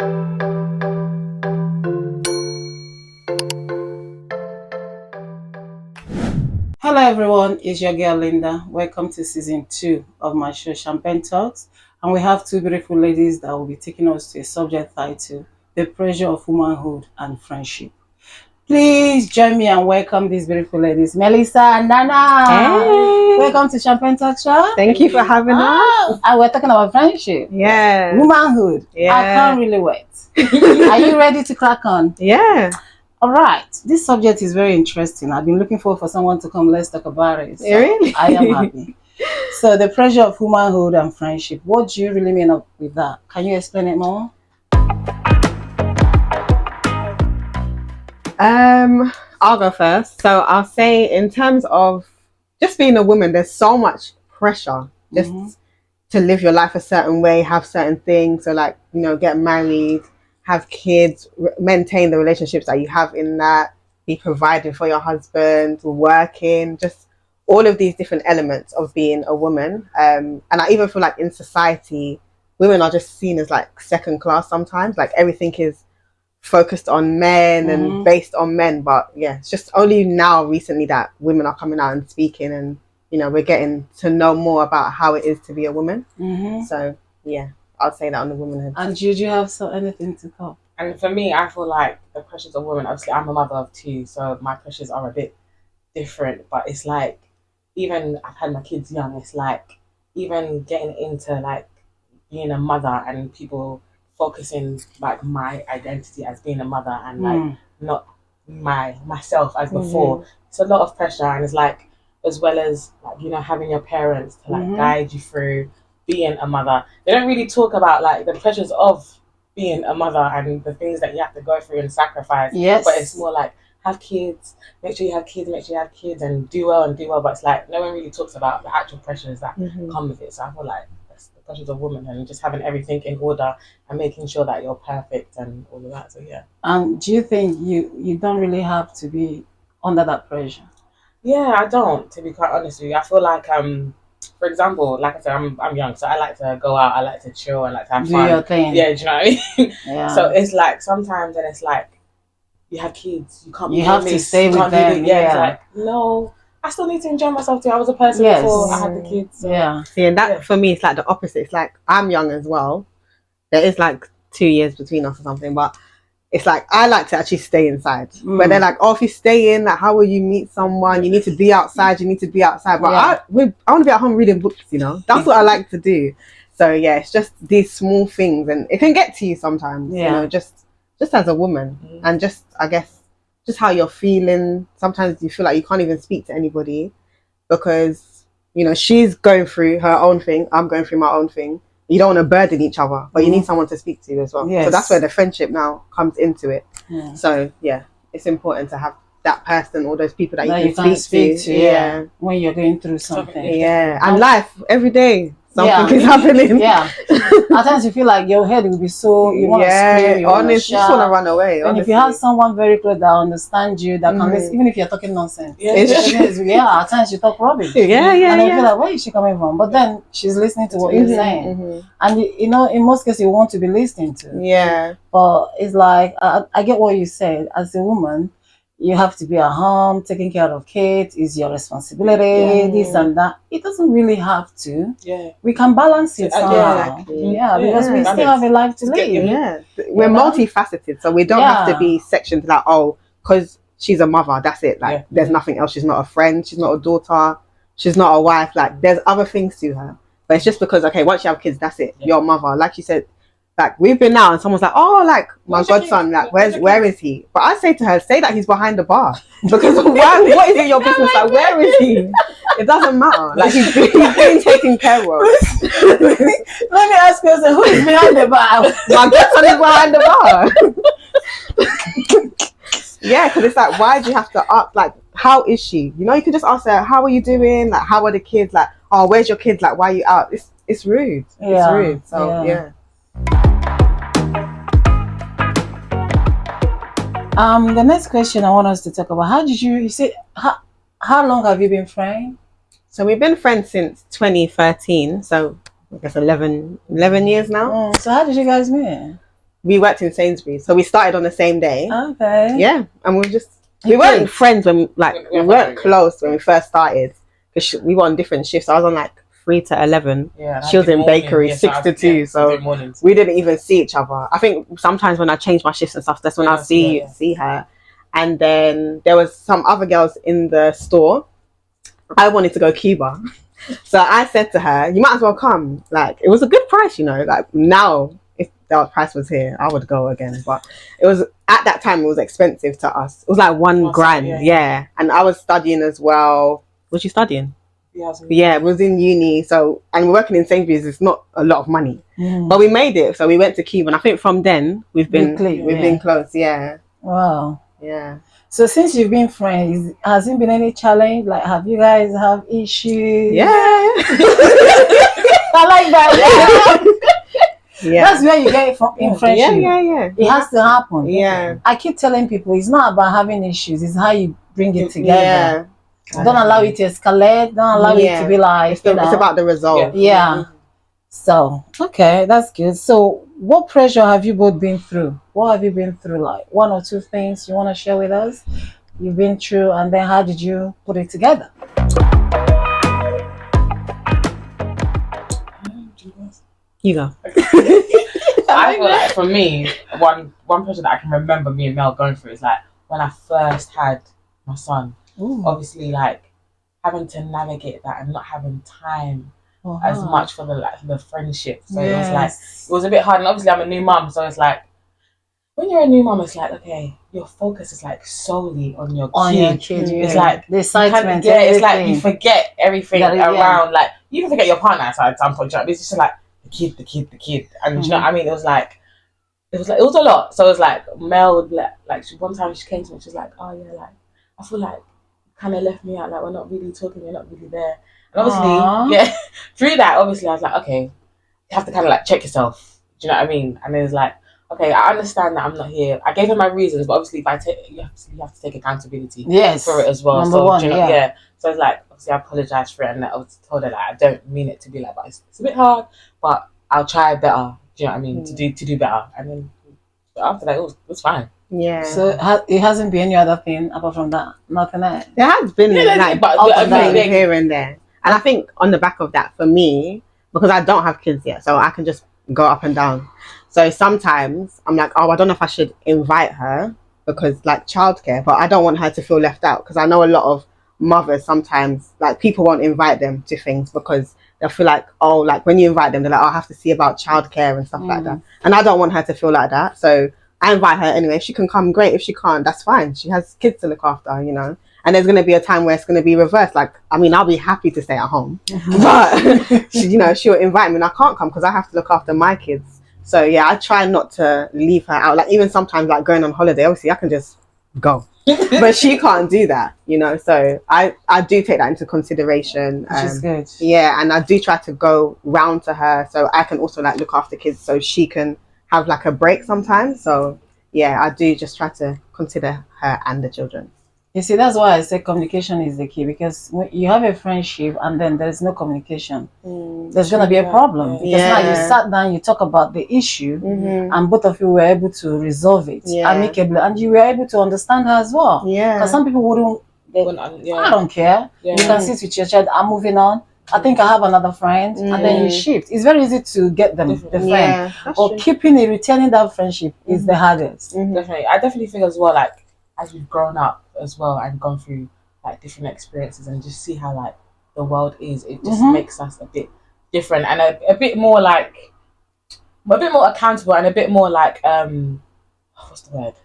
Hello everyone, it's your girl Linda. Welcome to season 2 of my show Champagne Talks. And we have two beautiful ladies that will be taking us to a subject titled The Pressure of Womanhood and Friendship. Please join me and welcome these beautiful ladies, Melissa and Nana. Hey. Welcome to Champagne Talks show. Thank you for having us. And we're talking about friendship. Yeah. Womanhood. Yeah. I can't really wait. Are you ready to crack on? Yeah. All right, this subject is very interesting. I've been looking forward for someone to come. Let's talk about it. So Really? I am happy. So the pressure of womanhood and friendship. What do you really mean with that? Can you explain it more? I'll go first. So I'll say in terms of just being a woman, there's so much pressure just to live your life a certain way, have certain things. So like, get married, have kids, maintain the relationships that you have in that, be providing for your husband, working, just all of these different elements of being a woman. And I even feel like in society, women are just seen as like second class sometimes. Like everything is focused on men and based on men. But yeah, it's just only now recently that women are coming out and speaking, and we're getting to know more about how it is to be a woman. So yeah, I'll say that on the womanhood. And did you have anything to call? And for me, I feel like the pressures of women, obviously I'm a mother of two, so my pressures are a bit different. But it's like, even I've had my kids young, it's like, even getting into like being a mother and people focusing like my identity as being a mother and like not myself as before. It's a lot of pressure, and it's like, as well as like, having your parents to like guide you through being a mother. They don't really talk about like the pressures of being a mother and the things that you have to go through and sacrifice. Yes. But it's more like, have kids, make sure you have kids, and do well. But it's like, no one really talks about the actual pressures that come with it. So I feel like that's the pressures of women, and just having everything in order and making sure that you're perfect and all of that. So yeah. Do you think you don't really have to be under that pressure? Yeah, I don't, to be quite honest with you. I feel like for example, like I said, I'm young, so I like to go out, I like to chill, I like to have fun. Do your thing. Yeah, do you know what I mean? Yeah. So it's like sometimes, and it's like, you have kids, you can't. You have to stay with them. Yeah, it's like, no, I still need to enjoy myself too. I was a person before I had the kids. So. Yeah. See, and that for me, it's like the opposite. It's like I'm young as well. There is like 2 years between us or something, but it's like I like to actually stay inside. But they're like, oh, if you stay in, like, how will you meet someone? You need to be outside. But I want to be at home reading books. That's what I like to do. So yeah, it's just these small things, and it can get to you sometimes. Just as a woman, and just I guess just how you're feeling. Sometimes you feel like you can't even speak to anybody because she's going through her own thing. I'm going through my own thing. You don't want to burden each other, but you need someone to speak to as well. Yes. So that's where the friendship now comes into it. Yeah. So yeah, it's important to have that person or those people that you can speak to. Yeah, when you're going through something. Yeah, and life every day. Something is happening. Yeah. At times you feel like your head will be so, you want to scream, you want to shout. You just want to run away. And if you have someone very close that understands you, that can listen, even if you're talking nonsense. Yeah, at times you talk rubbish. And you feel like, where is she coming from? But then she's listening to what you're saying. And in most cases you want to be listening to. Yeah. But it's like, I get what you said. As a woman, you have to be at home, taking care of kids is your responsibility, this and that. It doesn't really have to. Yeah. We can balance it somehow. Because we still have a life to live. Yeah. We're multifaceted, so we don't have to be sectioned like, oh, because she's a mother, that's it. Like, there's nothing else. She's not a friend, she's not a daughter, she's not a wife. Like, there's other things to her. But it's just because, okay, once you have kids, that's it. You're a mother. Like you said, like we've been out and someone's like, oh, like my godson, like where is he? But I say to her, say that he's behind the bar, because what is it your business? Like, where is he? It doesn't matter. Like he's being taken care of. Let me ask you, who is behind the bar? My godson is behind the bar. Yeah, because it's like, why do you have to ask? Like, how is she? You could just ask her, how are you doing? Like, how are the kids? Like, oh, where's your kids? Like, why are you out? It's rude. It's rude. So yeah. The next question I want us to talk about, how long have you been friends? So we've been friends since 2013, so I guess 11 years now. So how did you guys meet? we worked in Sainsbury's, so we started on the same day. Okay. Yeah, and we You weren't played? friends when we Yeah, weren't yeah. close when we first started because we were on different shifts. I was on like 3 to 11. Yeah, and I She was did in morning, bakery yeah, 6 to 2. I So did mornings. we didn't even see each other. I think sometimes when I change my shifts and stuff, that's when Yeah, I'll see her. And then there was some other girls in the store. I wanted to go Cuba. So I said to her, you might as well come. Like, it was a good price, you know. Like, now, if the price was here, I would go again. But it was, at that time, it was expensive to us. It was like $1,000. Yeah. And I was studying as well. Was you studying? Yeah, it was in uni. So, and we're working in Sainsbury's, it's not a lot of money. But we made it. So we went to Cuba. And I think from then, we've been close. Yeah. Wow. Yeah. So since you've been friends, has it been any challenge? Like, have you guys have issues? Yeah. I like that. Yeah. That's where you get it from in friendship. Yeah. It has to happen. Yeah. I keep telling people it's not about having issues, it's how you bring it together. Yeah. Don't allow it to escalate. Don't allow it to be like, it's about the result. Yeah. So, okay, that's good. So, what pressure have you both been through? What have you been through? Like, one or two things you want to share with us? You've been through, and then how did you put it together? You go. I feel like for me, one pressure that I can remember me and Mel going through is like when I first had my son. Ooh. Obviously, like having to navigate that and not having time as much for the friendship. So it was a bit hard. And obviously, I'm a new mum, so it's like when you're a new mum, it's like okay, your focus is like solely on your kid. It's like the excitement. It's like you forget everything around. Like you even forget your partner at some point. It's just like the kid, and you know what I mean. It was a lot. So it was like Mel would like one time she came to me, she was like, oh yeah, like I feel like kind of left me out, like we're not really talking, you're not really there. And obviously, through that, obviously I was like, okay, you have to kind of like check yourself. Do you know what I mean? And it was like, okay, I understand that I'm not here. I gave her my reasons, but obviously, you have to take accountability for it as well. Number one, So it's like, obviously, I apologize for it, and I was told her that I don't mean it to be like, but it's a bit hard, but I'll try better. Do you know what I mean? To do better, and then after that, it was fine. Yeah. So it hasn't been any other thing apart from that. Nothing else. There has been here and there, and I think on the back of that, for me, because I don't have kids yet, so I can just go up and down. So sometimes I'm like, oh, I don't know if I should invite her because like childcare, but I don't want her to feel left out because I know a lot of mothers sometimes like people won't invite them to things because they'll feel like, oh, like when you invite them, they're like, oh, I have to see about childcare and stuff like that. And I don't want her to feel like that. So I invite her anyway. If she can come, great. If she can't, that's fine. She has kids to look after, you know. And there's going to be a time where it's going to be reversed. Like, I mean, I'll be happy to stay at home, but she'll invite me and I can't come because I have to look after my kids. So yeah, I try not to leave her out. Like even sometimes, like going on holiday, obviously I can just go, but she can't do that, you know. So I do take that into consideration. Which is good. Yeah, and I do try to go round to her so I can also like look after kids so she can have like a break sometimes. So yeah, I do just try to consider her and the children. You see, that's why I say communication is the key, because when you have a friendship and then there's no communication, there's going to be a problem. Because now you sat down, you talk about the issue, and both of you were able to resolve it amicably, and you were able to understand her as well. Yeah. Because some people wouldn't, I don't care. You can sit with your child, I'm moving on. I think I have another friend, and then you shift. It's very easy to get them, the friend. But retaining that friendship is the hardest. Definitely. I definitely think as well, like, as we've grown up as well and gone through like different experiences and just see how like the world is, it just makes us a bit different and a bit more accountable and a bit more like what's the word,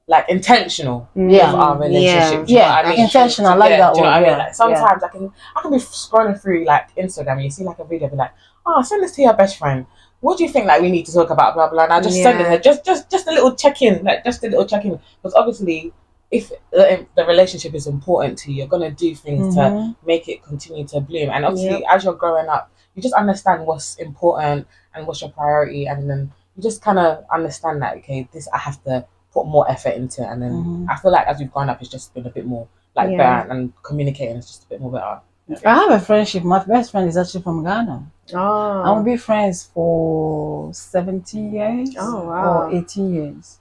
like intentional with our relationship. Intentional. I like that do you know word. what I mean? Like sometimes I can be scrolling through like Instagram and you see like a video, be like, oh, send this to your best friend. What do you think like we need to talk about, blah blah, and I just send it her, just a little check-in, like just a little check-in, because obviously if the relationship is important to you, you're gonna do things to make it continue to bloom. And obviously as you're growing up, you just understand what's important and what's your priority, and then you just kind of understand that, okay, this I have to put more effort into it. And then I feel like as we've grown up, it's just been a bit more like better, and communicating is just a bit more better. I have a friendship. My best friend is actually from Ghana. Oh. And we'll be friends for 17 years Oh, wow. or 18 years.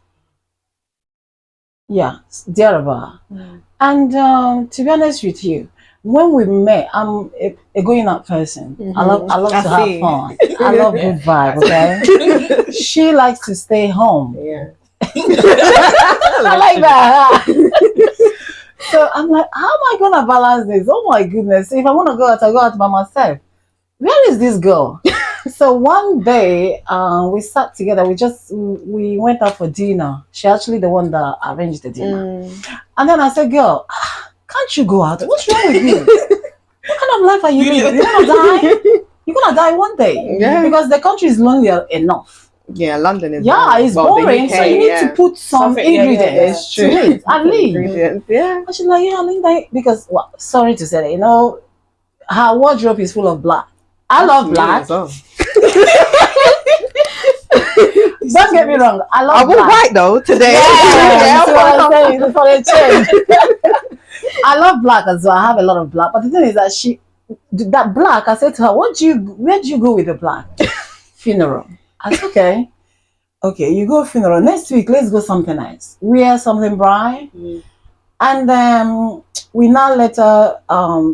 Yeah, thereabout. Mm. And to be honest with you, when we met, I'm a going out person. I love I to see. have fun. I love good vibe. Okay, she likes to stay home. Yeah. I like that. So I'm like, how am I gonna balance this? Oh my goodness! If I want to go out, I go out by myself. Where is this girl? So one day, we sat together. We went out for dinner. She actually the one that arranged the dinner. And then I said, "Girl, can't you go out? What's wrong with you? What kind of life are you living? You're gonna die. You're gonna die one day. Yeah. Because the country is lonely enough. Yeah, London is. Yeah, it's boring. So you need to put some ingredients It's true. to it and leave." Ingredients, yeah. And she's like, "Yeah, Linda," because sorry to say that, her wardrobe is full of black. I love black. as well. Don't get me wrong. I love I will black. white though today. Yeah, Yeah, you see what I'm saying? It's for a change. I love black as well. I have a lot of black. But the thing is that that black, I said to her, where do you go with the black? Funeral. I said, okay. Okay, you go funeral. Next week, let's go something nice. Wear something bright. And we now let her,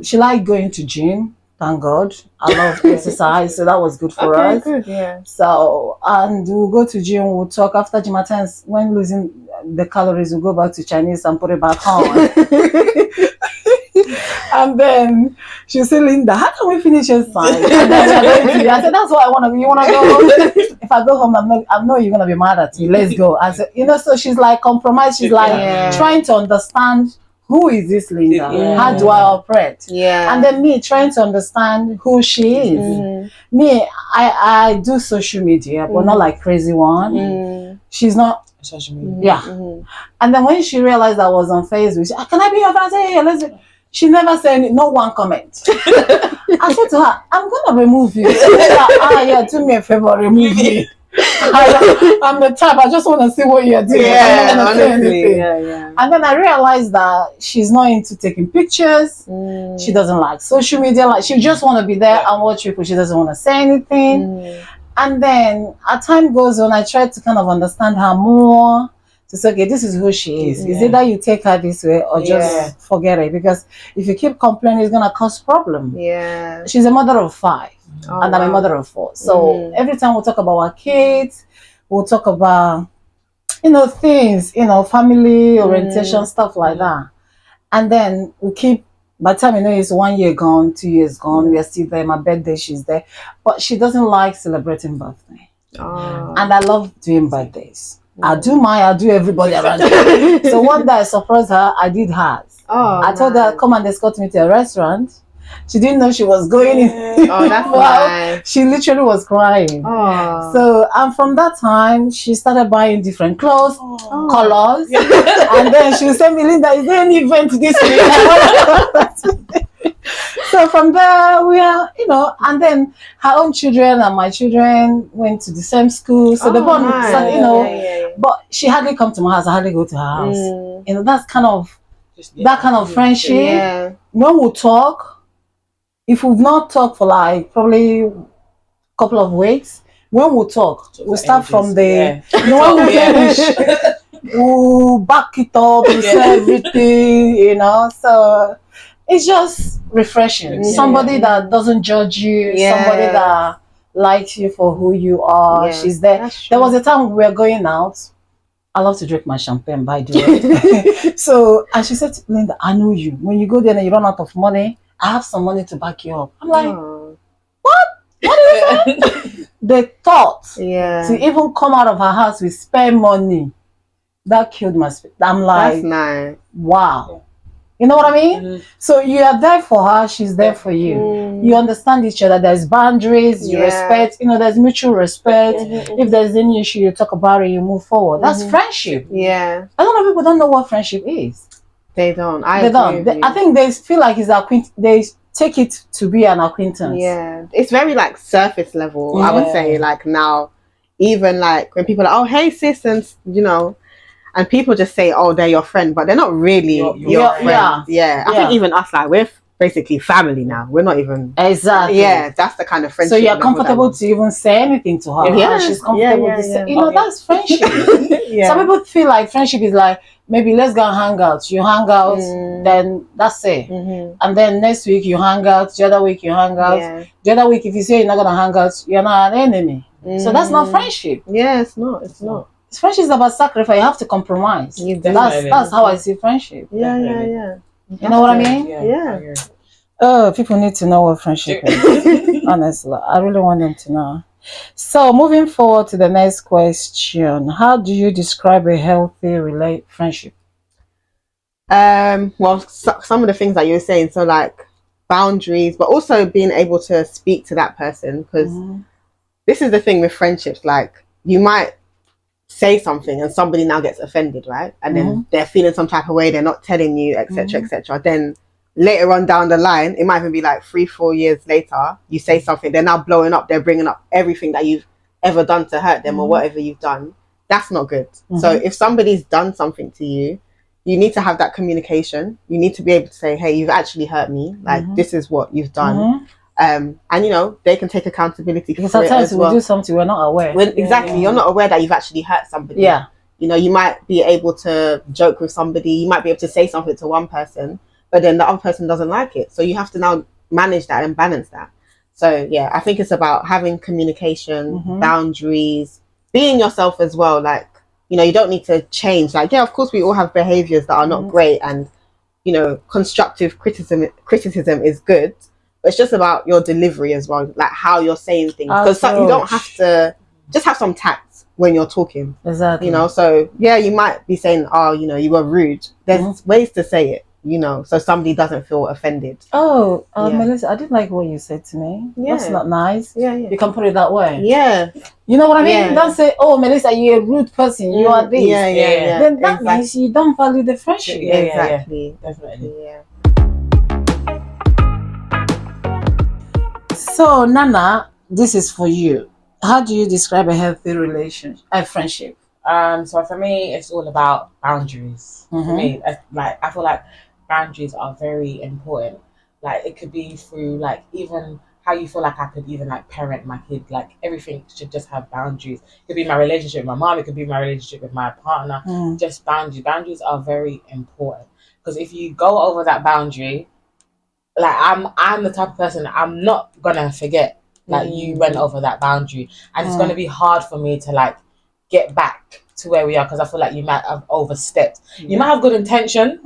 she liked going to gym. Thank God. I love exercise, so that was good for us. Good, yeah. So, and we'll go to gym, we'll talk after gym attends. When losing the calories, we'll go back to Chinese and put it back on. And then she said, "Linda, how can we finish inside?" And then I said, "That's what I want to. You want to go? If I go home, I know you're gonna be mad at me. Let's go." I said, so she's like compromised. She's like trying to understand, who is this Linda? Yeah. How do I operate? Yeah. And then me trying to understand who she is. Me, I do social media, but not like crazy one. She's not. Social media. Yeah. And then when she realized I was on Facebook, she said, "Can I be your friend?" I said, "Yeah, let's." She never said no one comment. I said to her, "I'm gonna remove you." She said, yeah, do me a favor, remove me. I'm the type, I just want to see what you're doing. Yeah, I'm not gonna say honestly, anything. yeah. And then I realized that she's not into taking pictures. She doesn't like social media. Like, she just want to be there and watch people. She doesn't want to say anything. And then as time goes on, I try to kind of understand her more. To say, okay, this is who she is. Is it that you take her this way or just forget it? Because if you keep complaining, it's gonna cause problem. Yeah. She's a mother of 5. And I'm a mother of 4. So every time we talk about our kids, we'll talk about, things, family orientation, stuff like that. And then we keep, by the time it's 1 year gone, 2 years gone, we are still there. My birthday, she's there. But she doesn't like celebrating birthday. And I love doing birthdays. I do everybody around her. So one day I surprised her, I did hers. I told her, come and escort me to a restaurant. She didn't know she was going in. Oh, that's nice. She literally was crying. So, and from that time, she started buying different clothes, colors. And then she would say, "Linda, is there any event this week?" So from there, we are, and then her own children and my children went to the same school. So the bond, but she hardly come to my house. I hardly go to her house. That's kind of, friendship. Yeah. When we talk, if we've not talked for like probably a couple of weeks, when we talk, we start from the, when we finish, we'll back it up, we say everything, so it's just refreshing. Somebody that doesn't judge you, somebody that likes you for who you are. She's there. There was a time we were going out. I love to drink my champagne, by the way. So, and she said, "Linda, I know you. When you go there and you run out of money, I have some money to back you up." I'm like, what? What is that? The thought to even come out of her house with spare money, that killed my spirit. I'm like, that's nice. Wow. You know what I mean? So you are there for her, she's there for you. You understand each other. There's boundaries, you respect, there's mutual respect. If there's any issue, you talk about it, you move forward. That's friendship. Yeah. A lot of people don't know what friendship is. They don't. I think they feel like it's they take it to be an acquaintance. Yeah. It's very like surface level, I would say, like now. Even like when people are, "Oh, hey sis," and and people just say, "Oh, they're your friend," but they're not really your friend. Yeah. I think even us, like, we're basically family now. We're not even Exactly. Yeah, that's the kind of friendship. So you're level that comfortable we- to even say anything to her. Yeah, And she's comfortable yeah, to say, yeah. you know, that's friendship. Yeah. Some people feel like friendship is like, maybe let's go and hang out. You hang out, then that's it. And then next week you hang out, the other week you hang out. Yeah. The other week, if you say you're not gonna hang out, you're not an enemy. So that's not friendship. Yeah, it's not. It's not. Friendship is about sacrifice. You have to compromise. That's how I see friendship. Yeah, yeah, yeah. You know what I mean? Yeah. Oh, people need to know what friendship is. Honestly, I really want them to know. So, moving forward to the next question, how do you describe a healthy friendship? Well, some of the things that you were saying, so like boundaries, but also being able to speak to that person, because this is the thing with friendships. Like, you might say something and somebody now gets offended, right? And then they're feeling some type of way, they're not telling you, etc., etc. Then later on down the line, it might even be like 3-4 years later, you say something, they're now blowing up, they're bringing up everything that you've ever done to hurt them or whatever you've done. That's not good. So if somebody's done something to you, you need to have that communication. You need to be able to say, hey, you've actually hurt me. Like, this is what you've done. And, you know, they can take accountability Because for it sometimes as well. we do something we're not aware. Exactly. You're not aware that you've actually hurt somebody. Yeah. You know, you might be able to joke with somebody. You might be able to say something to one person, but then the other person doesn't like it. So you have to now manage that and balance that. So, yeah, I think it's about having communication, boundaries, being yourself as well. Like, you know, you don't need to change. Like, yeah, of course, we all have behaviors that are not great, and, you know, constructive criticism is good. But it's just about your delivery as well, like how you're saying things. Because you don't have to, just have some tact when you're talking. Exactly. You know, so yeah, you might be saying, oh, you know, you were rude. There's ways to say it, you know, so somebody doesn't feel offended. Oh, Melissa, I didn't like what you said to me. Yeah. That's not nice. Yeah. You can put it that way. Yeah. You know what I mean? Yeah. Don't say, oh, Melissa, you're a rude person. You are this. Yeah. Then that means you don't value the friendship. Yeah, exactly. Definitely. Yeah. So, Nana, this is for you. How do you describe a healthy friendship? So for me, it's all about boundaries. For me, I feel like boundaries are very important. Like, it could be through, like, even how you feel like I could even, like, parent my kid. Like, everything should just have boundaries. It could be my relationship with my mom. It could be my relationship with my partner. Just boundaries. Boundaries are very important, because if you go over that boundary, like, I'm the type of person, I'm not gonna forget, like, you went over that boundary, and it's gonna be hard for me to, like, get back to where we are, because I feel like you might have overstepped. You might have good intention,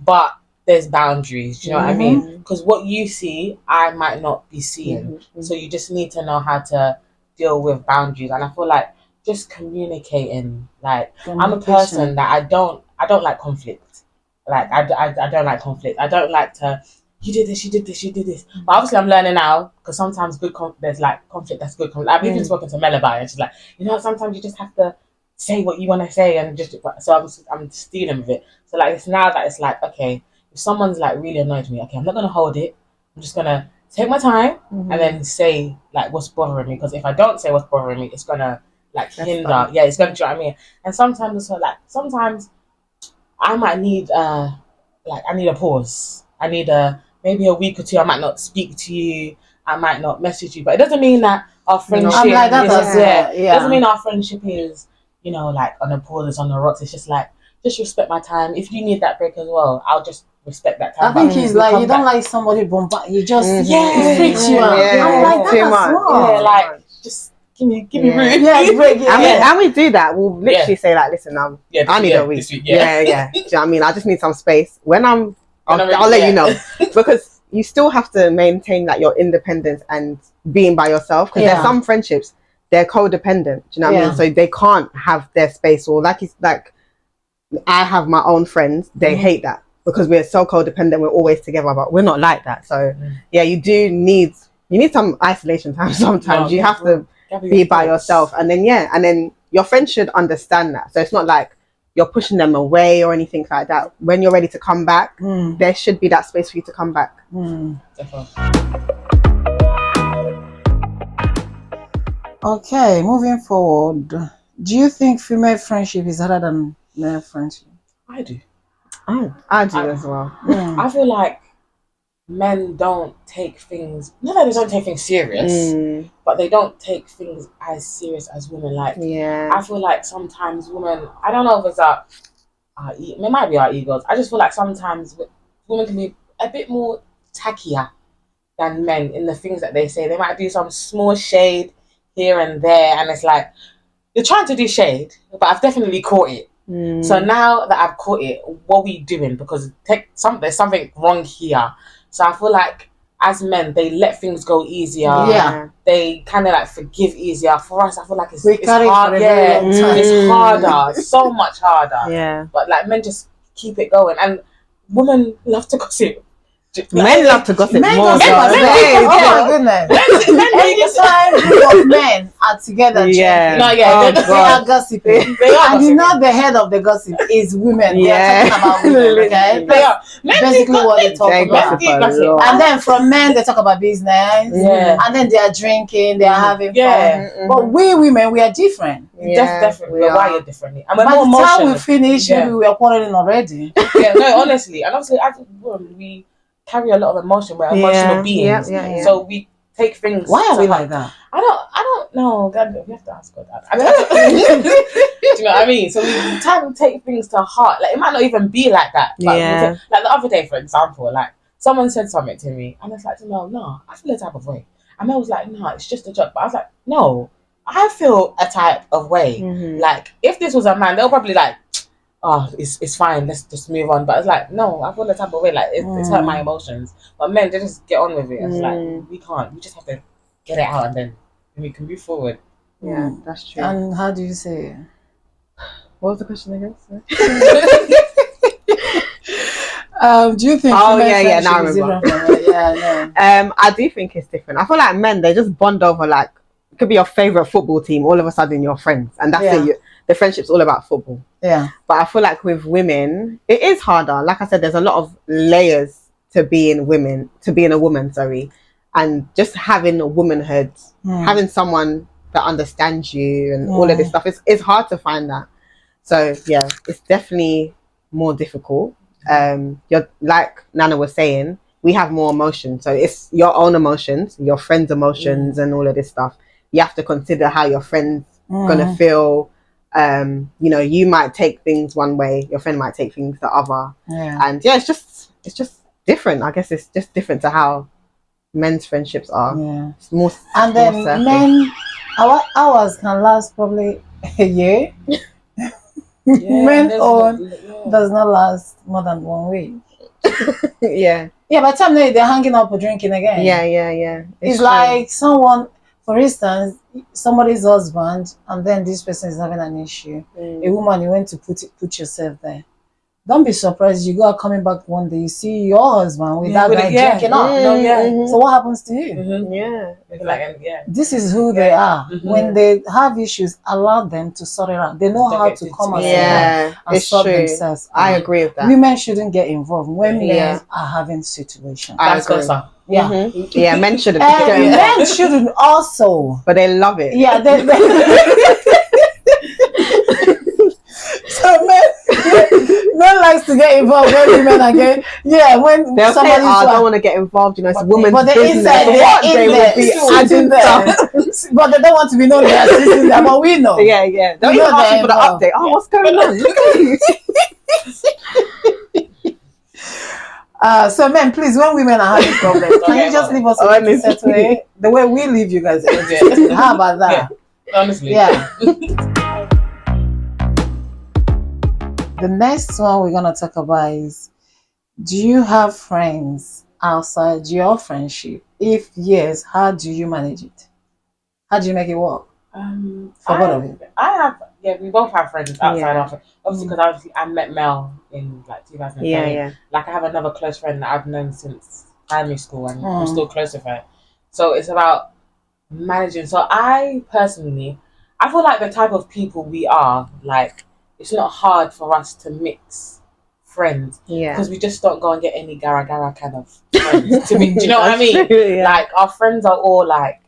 but there's boundaries. Do you know what I mean? Because what you see, I might not be seeing. So you just need to know how to deal with boundaries. And I feel like just communicating. Like, I'm a person that I don't like conflict. Like, I don't like conflict. I don't like to, you did this, you did this, you did this. But obviously I'm learning now, because sometimes there's like conflict that's good conflict. I've even spoken to Mel about it, and she's like, you know, sometimes you just have to say what you want to say, and just, so I'm just dealing with it. So, like, it's now that it's like, okay, if someone's like really annoyed me, okay, I'm not gonna hold it. I'm just gonna take my time and then say, like, what's bothering me. Because if I don't say what's bothering me, it's gonna, like, hinder. Yeah, it's gonna, do you know what I mean? And sometimes sometimes I might need I need a pause. I need maybe a week or two. I might not speak to you. I might not message you. But it doesn't mean that our friendship I'm like that as well. It doesn't mean our friendship is, you know, like, on a pause, it's on the rocks. It's just like, just respect my time. If you need that break as well, I'll just respect that time. I think he's like, you don't like somebody bombard. You just it freaks you out. Yeah, I'm like that too as much. well. Yeah, like, just give me room. Yeah, break it. And we do that. We'll literally say, like, listen, I need a week. This week, Do you know what I mean? I just need some space. I'll let you know. Because you still have to maintain, like, your independence and being by yourself. Because there's some friendships, they're codependent. Do you know what I mean? So they can't have their space. Or like I have my own friends. They hate that, because we're so codependent. We're always together, but we're not like that. So yeah, you need some isolation time sometimes. You have to be by yourself, and then your friends should understand that. So it's not like you're pushing them away or anything like that. When you're ready to come back, there should be that space for you to come back. Okay, moving forward. Do you think female friendship is harder than male friendship? I do. I do as well. I feel like men don't take things. Not that they don't take things serious, but they don't take things as serious as women. Like, Yeah. I feel like sometimes women. I don't know if it's it might be our egos. I just feel like sometimes women can be a bit more tackier than men in the things that they say. They might do some small shade here and there, and it's like, you're trying to do shade, but I've definitely caught it. So now that I've caught it, what are we doing? Because there's something wrong here. So I feel like as men, they let things go easier. Yeah. They kind of like forgive easier. For us, I feel like it's carry hard. for a very Yeah, long time. it's harder, so much harder. Yeah. But like men just keep it going, and women love to gossip. Men love to gossip Men more. gossip as well. Oh my goodness. Men Anytime group of men are together, Yeah. No, yeah, Oh, they they are God. gossiping. are And you gossiping. know the head of the gossip is women. Yeah. They are talking about women, okay? They are. Men Basically do what they talk They about. gossip a lot. And then from men, they talk about business. Yeah. And then they are drinking, they are having Yeah. fun. But we women, we are different. Definitely, we're wired differently, and we're By more the time emotional. we finish, Yeah. maybe we are quarreling already. Yeah, no, honestly, and obviously, as a woman, we carry a lot of emotion. We're emotional beings, Yeah. so we take things. Why are to we heart. like that? I don't know. God, we have to ask God that. Do you know what I mean? So we tend to take things to heart. Like, it might not even be like that. But Yeah. like the other day, for example, like someone said something to me, and I was like, no, I feel a type of way. And Mel was like, no, it's just a joke. But I was like, no, I feel a type of way. Like, if this was a man, they'll probably like, oh, it's fine, let's just move on. But it's like, no, I feel the type of way, like it's hurt my emotions. But men, they just get on with it. It's like, we can't. We just have to get it out, and then we can move forward. Yeah, that's true. And how do you say it? What was the question again? Do you think Oh, female yeah, now I friendship is remember. different from no. I do think it's different. I feel like men, they just bond over, like, it could be your favorite football team, all of a sudden you're friends, and that's it. The friendship's all about football. Yeah. But I feel like with women, it is harder. Like I said, there's a lot of layers to being a woman, sorry. And just having a womanhood, having someone that understands you and all of this stuff, it's hard to find that. So yeah, it's definitely more difficult. You're, like Nana was saying, we have more emotions. So it's your own emotions, your friends' emotions, and all of this stuff. You have to consider how your friends gonna feel. You might take things one way, your friend might take things the other. And yeah, it's just different. I guess it's just different to how men's friendships are. It's more, and then more men, our hours can last probably a year. Men own does not last more than 1 week. yeah, by the time they're hanging up or drinking again. Yeah. It's like someone, for instance, somebody's husband, and then this person is having an issue. A woman, you went to put yourself there. Don't be surprised. You go out coming back one day, you see your husband with that guy drinking up. So what happens to you? This is who they are. When they have issues, allow them to sort it out. They know how to come and sort themselves out. I agree with that. Women shouldn't get involved when men are having situations. That's good. Yeah, men shouldn't. Men shouldn't also, but they love it. Yeah, so men likes to get involved when women are getting. Yeah, when they'll say, I don't want to get involved. It's women's but business. Inside, they will be adding stuff. But they don't want to be known they are sitting there. But we know. Yeah. Don't even ask you for the update. Oh, what's going on? So men, please, when women are having problems, can you just leave us way, the way we leave you guys? How about that? Honestly, The next one we're gonna talk about is: do you have friends outside your friendship? If yes, how do you manage it? How do you make it work? For both of you. I have. Yeah, we both have friends outside our friends. Obviously, because I met Mel in like 2010. Yeah. Like, I have another close friend that I've known since primary school, and I'm still close with her. So it's about managing. So I personally, I feel like the type of people we are, like, it's not hard for us to mix friends. Because we just don't go and get any gara kind of friends. Do you know what I mean? Like, our friends are all like,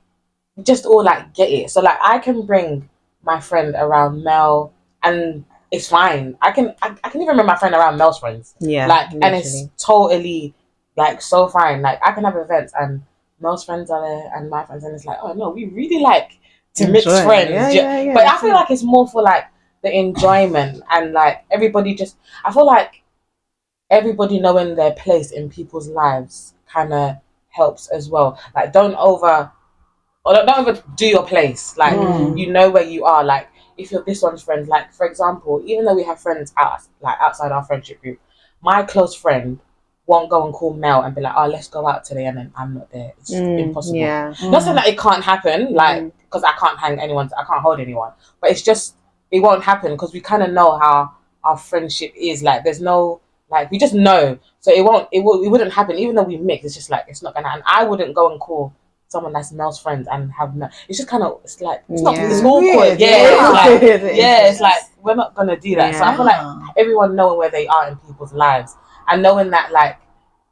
just all like get it. So like, I can bring my friend around Mel, and it's fine. I can even bring my friend around Mel's friends. Like, literally. And it's totally like so fine. Like I can have events and Mel's friends are there and my friends, and it's like, oh no, we really like to mix Enjoy. friends. Yeah. But I feel like it's more for like the enjoyment and like everybody just. I feel like everybody knowing their place in people's lives kind of helps as well. Like don't overdo your place. Like you know where you are. Like if you're this one's friend, like for example, even though we have friends outside our friendship group, my close friend won't go and call Mel and be like, "Oh, let's go out today," and then I'm not there. It's impossible. Yeah. Not saying that it can't happen, like because I can't I can't hold anyone, but it's just it won't happen because we kind of know how our friendship is. Like there's no like we just know, so it wouldn't happen even though we mix. It's just like it's not gonna happen. I wouldn't go and call someone that's Mel's friends and have Mel. It's just kind of it's like it's not it's awkward. Weird. It's like we're not gonna do that. So I feel like everyone knowing where they are in people's lives and knowing that like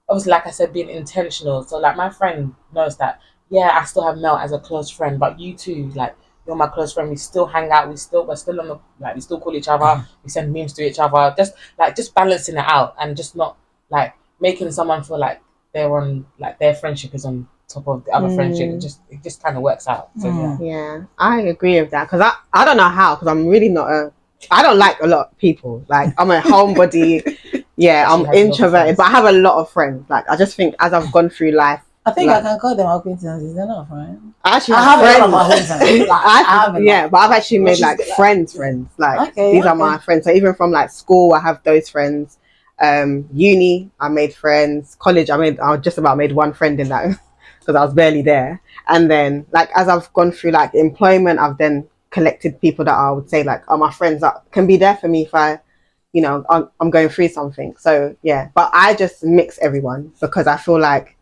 obviously like I said being intentional. So like my friend knows that I still have Mel as a close friend, but you too like you're my close friend. We still hang out. We're still on the like we still call each other. We send memes to each other. Just balancing it out and just not like making someone feel like they're on like their friendship is on top of the other friendship. It just kind of works out. So Yeah, I agree with that because I don't know how because I'm really not I don't like a lot of people. Like I'm a homebody. Yeah, I'm introverted, but I have a lot of friends. Like I just think as I've gone through life, I think I can call them acquaintances. They're not friends. I actually have friends. a lot of acquaintances. But I've actually made like friends. Like these are my friends. So even from like school, I have those friends. Uni, I made friends. College, I just about made one friend in that because I was barely there. And then like as I've gone through like employment, I've then collected people that I would say like are my friends that can be there for me if I, you know, I'm going through something. So yeah, but I just mix everyone because I feel like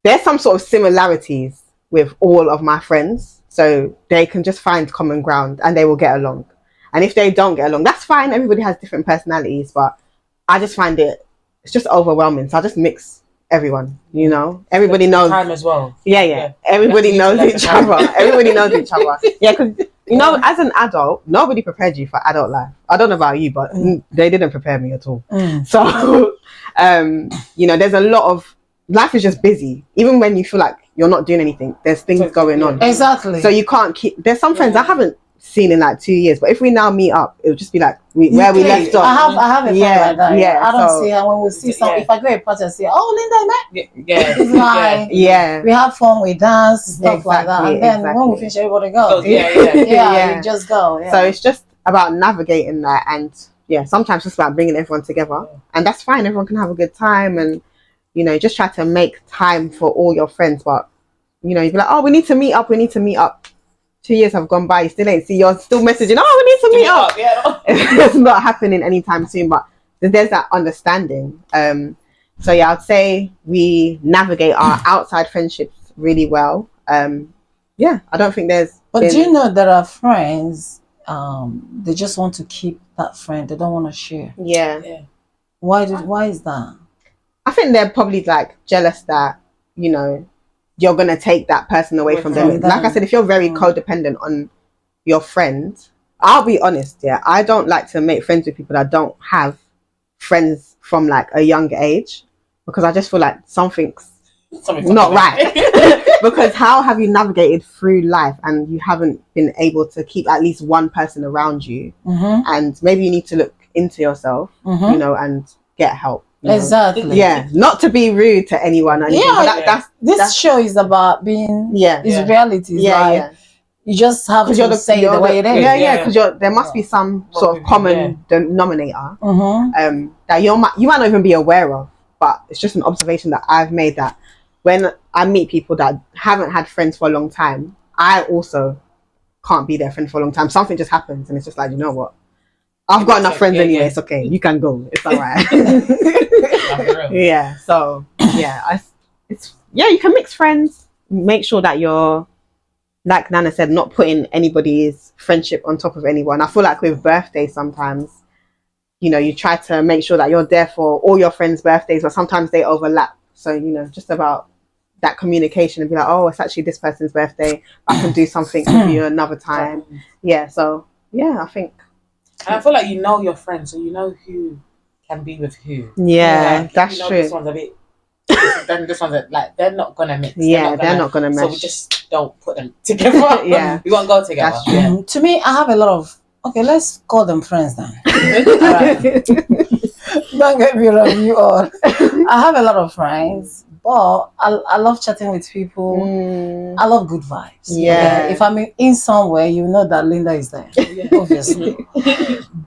there's some sort of similarities with all of my friends, so they can just find common ground and they will get along. And if they don't get along, that's fine. Everybody has different personalities, but I just find it's just overwhelming. So I just mix everyone, you know. Everybody knows time as well. Yeah. Everybody knows each other. Everybody knows each other. Yeah, because you know, as an adult, nobody prepared you for adult life. I don't know about you, but they didn't prepare me at all. So, you know, there's a lot of life is just busy. Even when you feel like you're not doing anything, there's things going on. Exactly. So you can't keep. There's some friends I haven't seen in like 2 years, but if we now meet up, it'll just be like where we left off. I have a friend like that. Yeah, I don't see her when we see some. If I go to a party and say, "Oh, Linda, man," it's like we have fun, we dance, stuff like that, and then when we finish, everybody goes. We just go. Yeah. So it's just about navigating that, and sometimes it's about bringing everyone together, and that's fine. Everyone can have a good time, and you know, just try to make time for all your friends. But you know, you'd be like, "Oh, we need to meet up. We need to meet up." 2 years have gone by, you still ain't see. You're still messaging. Oh, we need to meet up. It's not happening anytime soon. But there's that understanding. So yeah, I'd say we navigate our outside friendships really well. Yeah, I don't think there's. But do you know there are friends? They just want to keep that friend. They don't want to share. Yeah. Why is that? I think they're probably like jealous that, you know, you're going to take that person away from them. Like I said, if you're very codependent on your friend, I'll be honest, I don't like to make friends with people that don't have friends from like a younger age, because I just feel like something's not right. Because how have you navigated through life and you haven't been able to keep at least one person around you? And maybe you need to look into yourself, you know, and get help. Exactly. Yeah, not to be rude to anyone. Or anything, but this show is about being. It's reality. You just have to say it the way it is. Because there must be some sort of common denominator that you might not even be aware of, but it's just an observation that I've made, that when I meet people that haven't had friends for a long time, I also can't be their friend for a long time. Something just happens, and it's just like, you know what? I've got enough friends anyway. It's okay. You can go. It's all right. So you can mix friends. Make sure that you're, like Nana said, not putting anybody's friendship on top of anyone. I feel like with birthdays sometimes, you know, you try to make sure that you're there for all your friends' birthdays, but sometimes they overlap. So, you know, just about that communication and be like, oh, it's actually this person's birthday. I can do something with you another time. I think. And I feel like you know your friends, so you know who can be with who. Yeah, that's true. This one's a bit then this one's like they're not gonna mix. Yeah, they're not gonna So we mesh. just don't put them together. Yeah. We won't go together. That's true. Yeah. To me, I have a lot of. Okay, let's call them friends then. Alright. Don't get me wrong, you all. I have a lot of friends, but I love chatting with people. I love good vibes. Yeah. If I'm in somewhere, you know that Linda is there, obviously.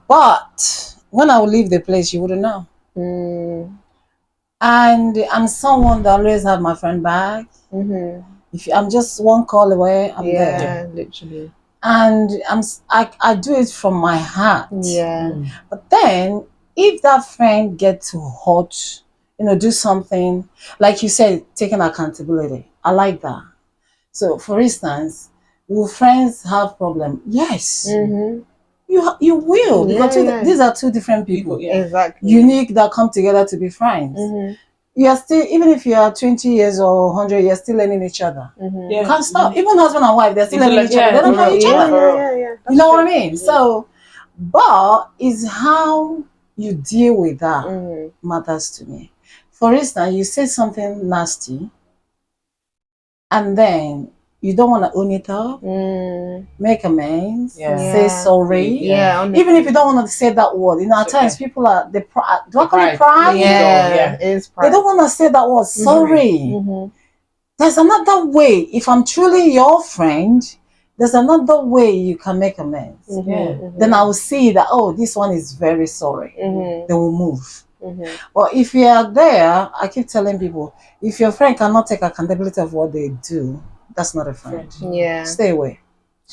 But when I will leave the place, you wouldn't know. And I'm someone that always have my friend back. If I'm just one call away, I'm there. Yeah, literally. And I do it from my heart. Yeah. But then if that friend gets to hurt, do something like you said, taking accountability. I like that. So for instance, will friends have problem? Yes. You will, because these are two different people. Exactly. Unique that come together to be friends. You are still, even if you are 20 years or 100, you're still learning each other. You can't stop. Even husband and wife, they're still learning each other. They don't know each other. Yeah. You know what I mean? So, but it's how you deal with that matters to me. For instance, you say something nasty, and then you don't want to own it up, make amends, say sorry. Even if you don't want to say that word, at times people are do I call it pride? Yeah, it is pride. They don't want to say that word, sorry. There's another way. If I'm truly your friend, there's another way you can make amends. Then I will see that, this one is very sorry. They will move. But if you are there, I keep telling people, if your friend cannot take accountability of what they do, that's not a friend. Yeah. Stay away.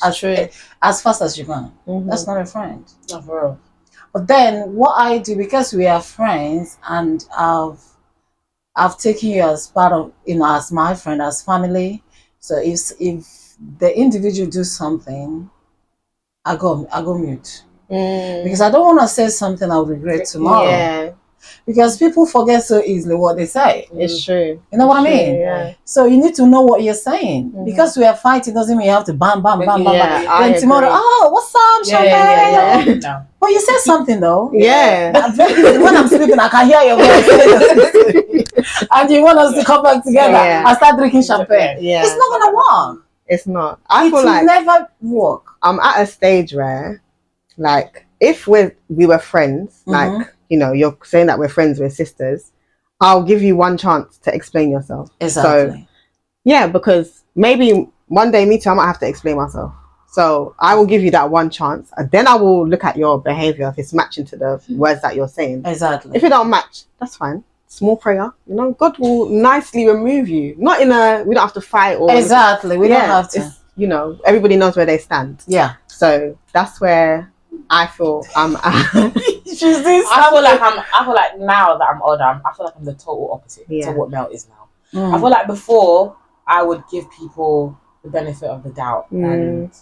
As fast as you can. That's not a friend. Not for real. But then what I do, because we are friends and I've taken you as part of, as my friend, as family. So if the individual do something, I go mute. Because I don't want to say something I'll regret tomorrow. Yeah. Because people forget so easily what they say. It's true. You know what I mean? Yeah. So you need to know what you're saying. Because we are fighting doesn't mean you have to bam. Then tomorrow, what's up, Champagne? No. But you said something though. Yeah. When I'm sleeping, I can hear your voice. And you want us to come back together and start drinking champagne. Yeah. It's not gonna work. It's not. I It feel will like never work. I'm at a stage where, like, if we were friends, like, you're saying that we're friends, we're sisters, I'll give you one chance to explain yourself. Exactly. So, yeah, because maybe one day, me too, I might have to explain myself. So I will give you that one chance, and then I will look at your behavior if it's matching to the words that you're saying. Exactly. If it don't match, that's fine. Small prayer, God will nicely remove you. Not we don't have to fight or exactly. We don't have to. Everybody knows where they stand. Yeah. So that's where I feel I'm at. I feel like now that I'm older, I feel like I'm the total opposite to what Mel is now. I feel like before I would give people the benefit of the doubt and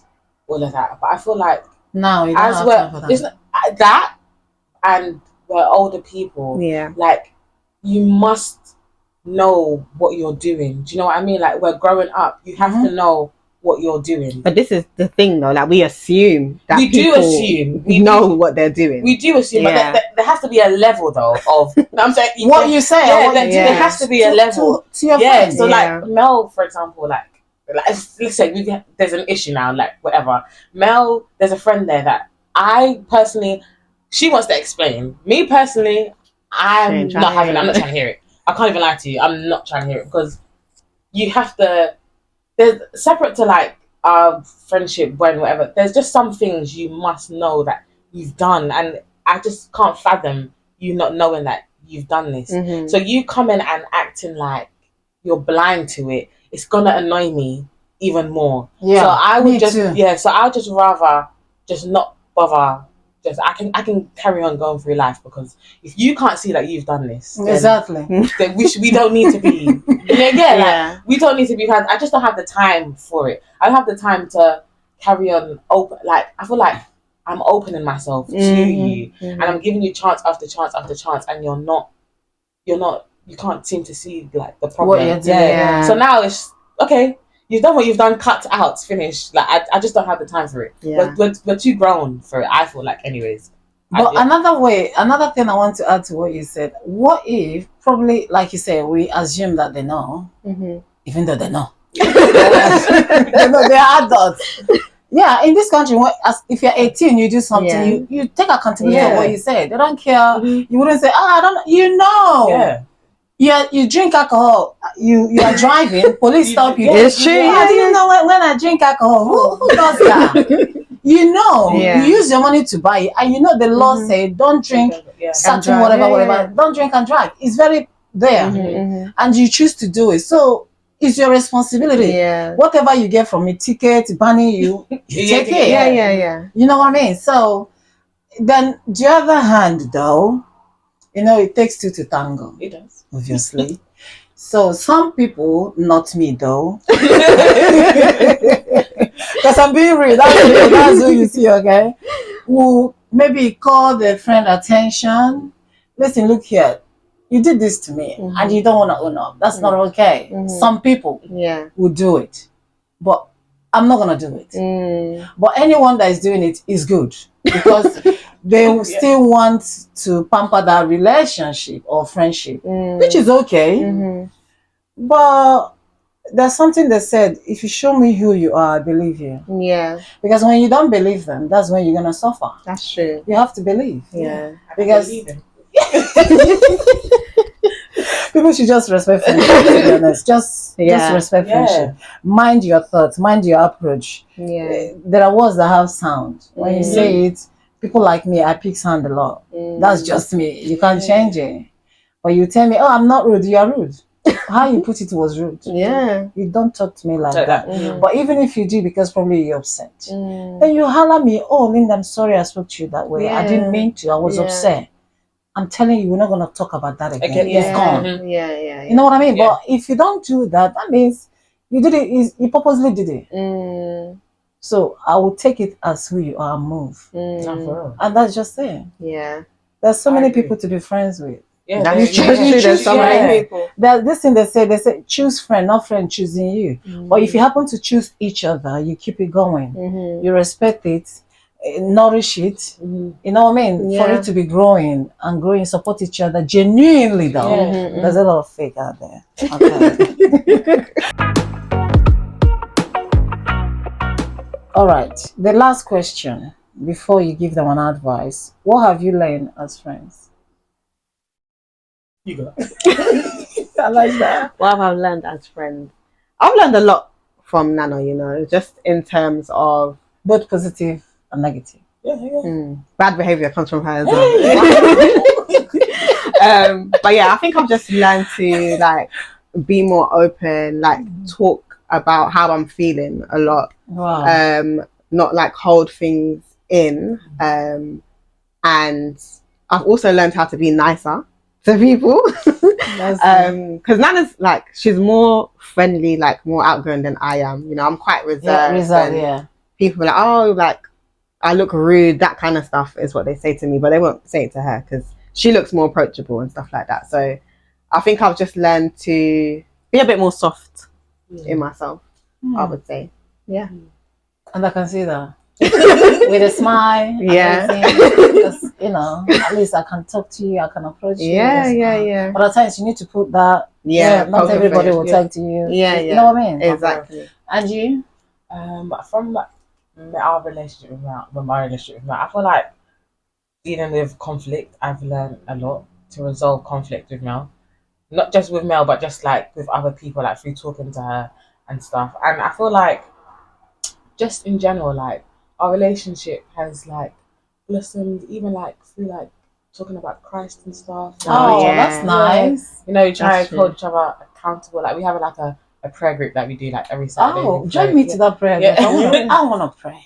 all of that, but I feel like now as well, it's not that, and we're older people. Yeah, like you must know what you're doing. Do you know what I mean? Like we're growing up, you have to know what you're doing. But this is the thing though, like we assume that we know what they're doing. We do assume, but there has to be a level though of I'm saying what you say. There has to be a level to your friend. So like Mel, for example, like let's say there's an issue now, like whatever. Mel, there's a friend there that I personally, she wants to explain. Me personally, I'm not trying to hear it. I can't even lie to you. I'm not trying to hear it because you have to. There's separate to like our friendship, whatever. There's just some things you must know that you've done, and I just can't fathom you not knowing that you've done this. So you coming and acting like you're blind to it, it's gonna annoy me even more. Yeah, so I would too. So I'd just rather just not bother. Just I can carry on going through life because if you can't see that you've done this, then we don't need to be. We don't need to be friends. I just don't have the time for it. I don't have the time to carry on open. Like I feel like I'm opening myself to you, and I'm giving you chance after chance after chance, and you're not. You can't seem to see like the problem. What you're doing. So now it's okay. You've done what you've done. Cut out. Finish. Like I just don't have the time for it. Yeah. We're too grown for it. I feel like, anyways. But another thing I want to add to what you said. What if, probably, like you said, we assume that they know, even though they know. They're adults. Yeah, in this country, if you're 18, you do something, you take accountability of what you say. They don't care. You wouldn't say, I don't, you drink alcohol, you are driving, police stop you. It's true. I didn't know when I drink alcohol. Who does that? You use your money to buy it, and the law say don't drink certain whatever. Don't drink and drive. It's very there, and you choose to do it. So it's your responsibility. Yeah. Whatever you get from a ticket, banning you take it. Yeah. You know what I mean? So then, the other hand, though, it takes two to tango. It does. Obviously. So some people, not me though, because I'm being real, that's who you see, okay, who maybe call their friend attention. Listen, look here, you did this to me and you don't want to own up. That's not okay. Some people will do it, but I'm not going to do it. But anyone that is doing it is good, because they still want to pamper that relationship or friendship, which is okay. But there's something they said, if you show me who you are, I believe you. Yeah. Because when you don't believe them, that's when you're going to suffer. That's true. You have to believe. Yeah. Because people should just respect friendship, to be honest. Just respect friendship. Mind your thoughts, mind your approach. Yeah. There are words that have sound. When you say it, people like me, I pick sound a lot. That's just me. You can't change it. But you tell me, oh, I'm not rude, you are rude. How you put it was rude. Yeah. You don't talk to me like that. But even if you do, because probably you're upset, then you holler me, oh, Linda, I'm sorry I spoke to you that way. I didn't mean to. I was upset. I'm telling you, we're not going to talk about that again. It's gone. Yeah. You know what I mean? But if you don't do that, that means you did it. You purposely did it. So I will take it as who you are and move. And that's just it. Yeah. There's so many people to be friends with. Yeah, that's true. There's so many people. This thing they say choose friend, not friend choosing you. But if you happen to choose each other, you keep it going. You respect it, nourish it. You know what I mean? For it to be growing and growing, support each other genuinely. Though there's a lot of fake out there. Okay. All right. The last question before you give them an advice: what have you learned as friends? You go. I like that. What have I learned as friends? I've learned a lot from Nana, just in terms of both positive and negative. Bad behavior comes from her as well. But yeah, I think I've just learned to be more open, talk about how I'm feeling a lot. Wow. Not hold things in. And I've also learned how to be nicer to people. Because Nana's she's more friendly, more outgoing than I am. I'm quite reserved. People are like, I look rude, that kind of stuff is what they say to me, but they won't say it to her because she looks more approachable and stuff like that. So I think I've just learned to be a bit more soft in myself, I would say. Yeah. And I can see that. With a smile. Yeah. Because, at least I can talk to you, I can approach you. Yeah. But at times you need to put that. Not everybody will talk to you. You know what I mean? Exactly. And you? From our relationship with my relationship with Mel, I feel like dealing with conflict, I've learned a lot to resolve conflict with Mel. Not just with Mel, but just with other people, through talking to her and stuff. And I feel like just in general, our relationship has blossomed, even through talking about Christ and stuff. That's nice. You try to hold each other accountable. We have a prayer group that we do every Saturday. Oh, join me to that prayer. I want to pray.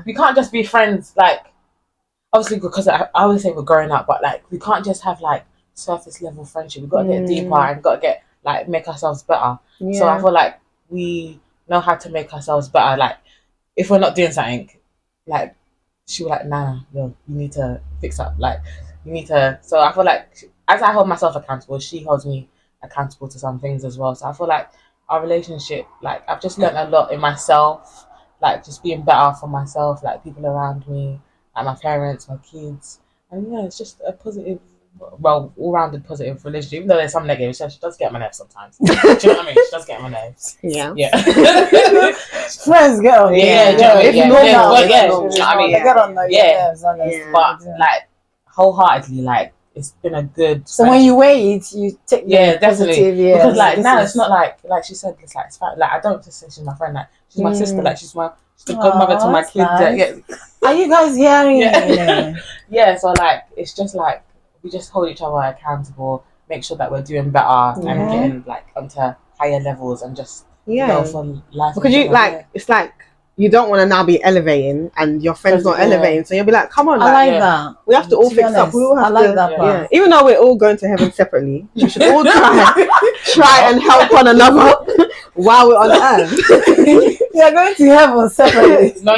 We can't just be friends. Obviously, because I always say we're growing up, but we can't just have surface level friendship. We've got to get deeper and got to get make ourselves better. So I feel we know how to make ourselves better. If we're not doing something, she'll be nah, you need to fix up. You need to. So I feel as I hold myself accountable, she holds me accountable to some things as well. So I feel our relationship, I've just learned a lot in myself, just being better for myself, people around me, like my parents, my kids, and yeah, it's just a positive, well, all-rounded positive relationship. Even though there's some negative, she does get on my nerves sometimes. Do you know what I mean? She does get on my nerves. Yeah. Yeah. Friends get on. Yeah, do you know what I mean? If Yeah, no yeah, doubt, well, yeah, it's do you know what I mean? they get on your Yeah. nerves, honestly. Yeah. But They do. like wholeheartedly, like it's been a good. So when you weigh it, you take the yeah, definitely, positive. Yeah, because like this now is- it's not like she said. It's like it's fine. Like I don't just say she's my friend. Like she's my sister. Like she's the godmother to my that's kids. nice. Yeah, Are you guys hearing? Yeah. Yeah. So like it's just like we just hold each other accountable, make sure that we're doing better and getting like onto higher levels and just go for life. Because you like it's like you don't want to now be elevating and your friend's not elevating, so you'll be like, come on, I like yeah. that. we have to all To be fix up. honest, We all have I like to, that part. yeah. Even though we're all going to heaven separately, we should all try and help one another while we're on earth. You're going to heaven separately. No,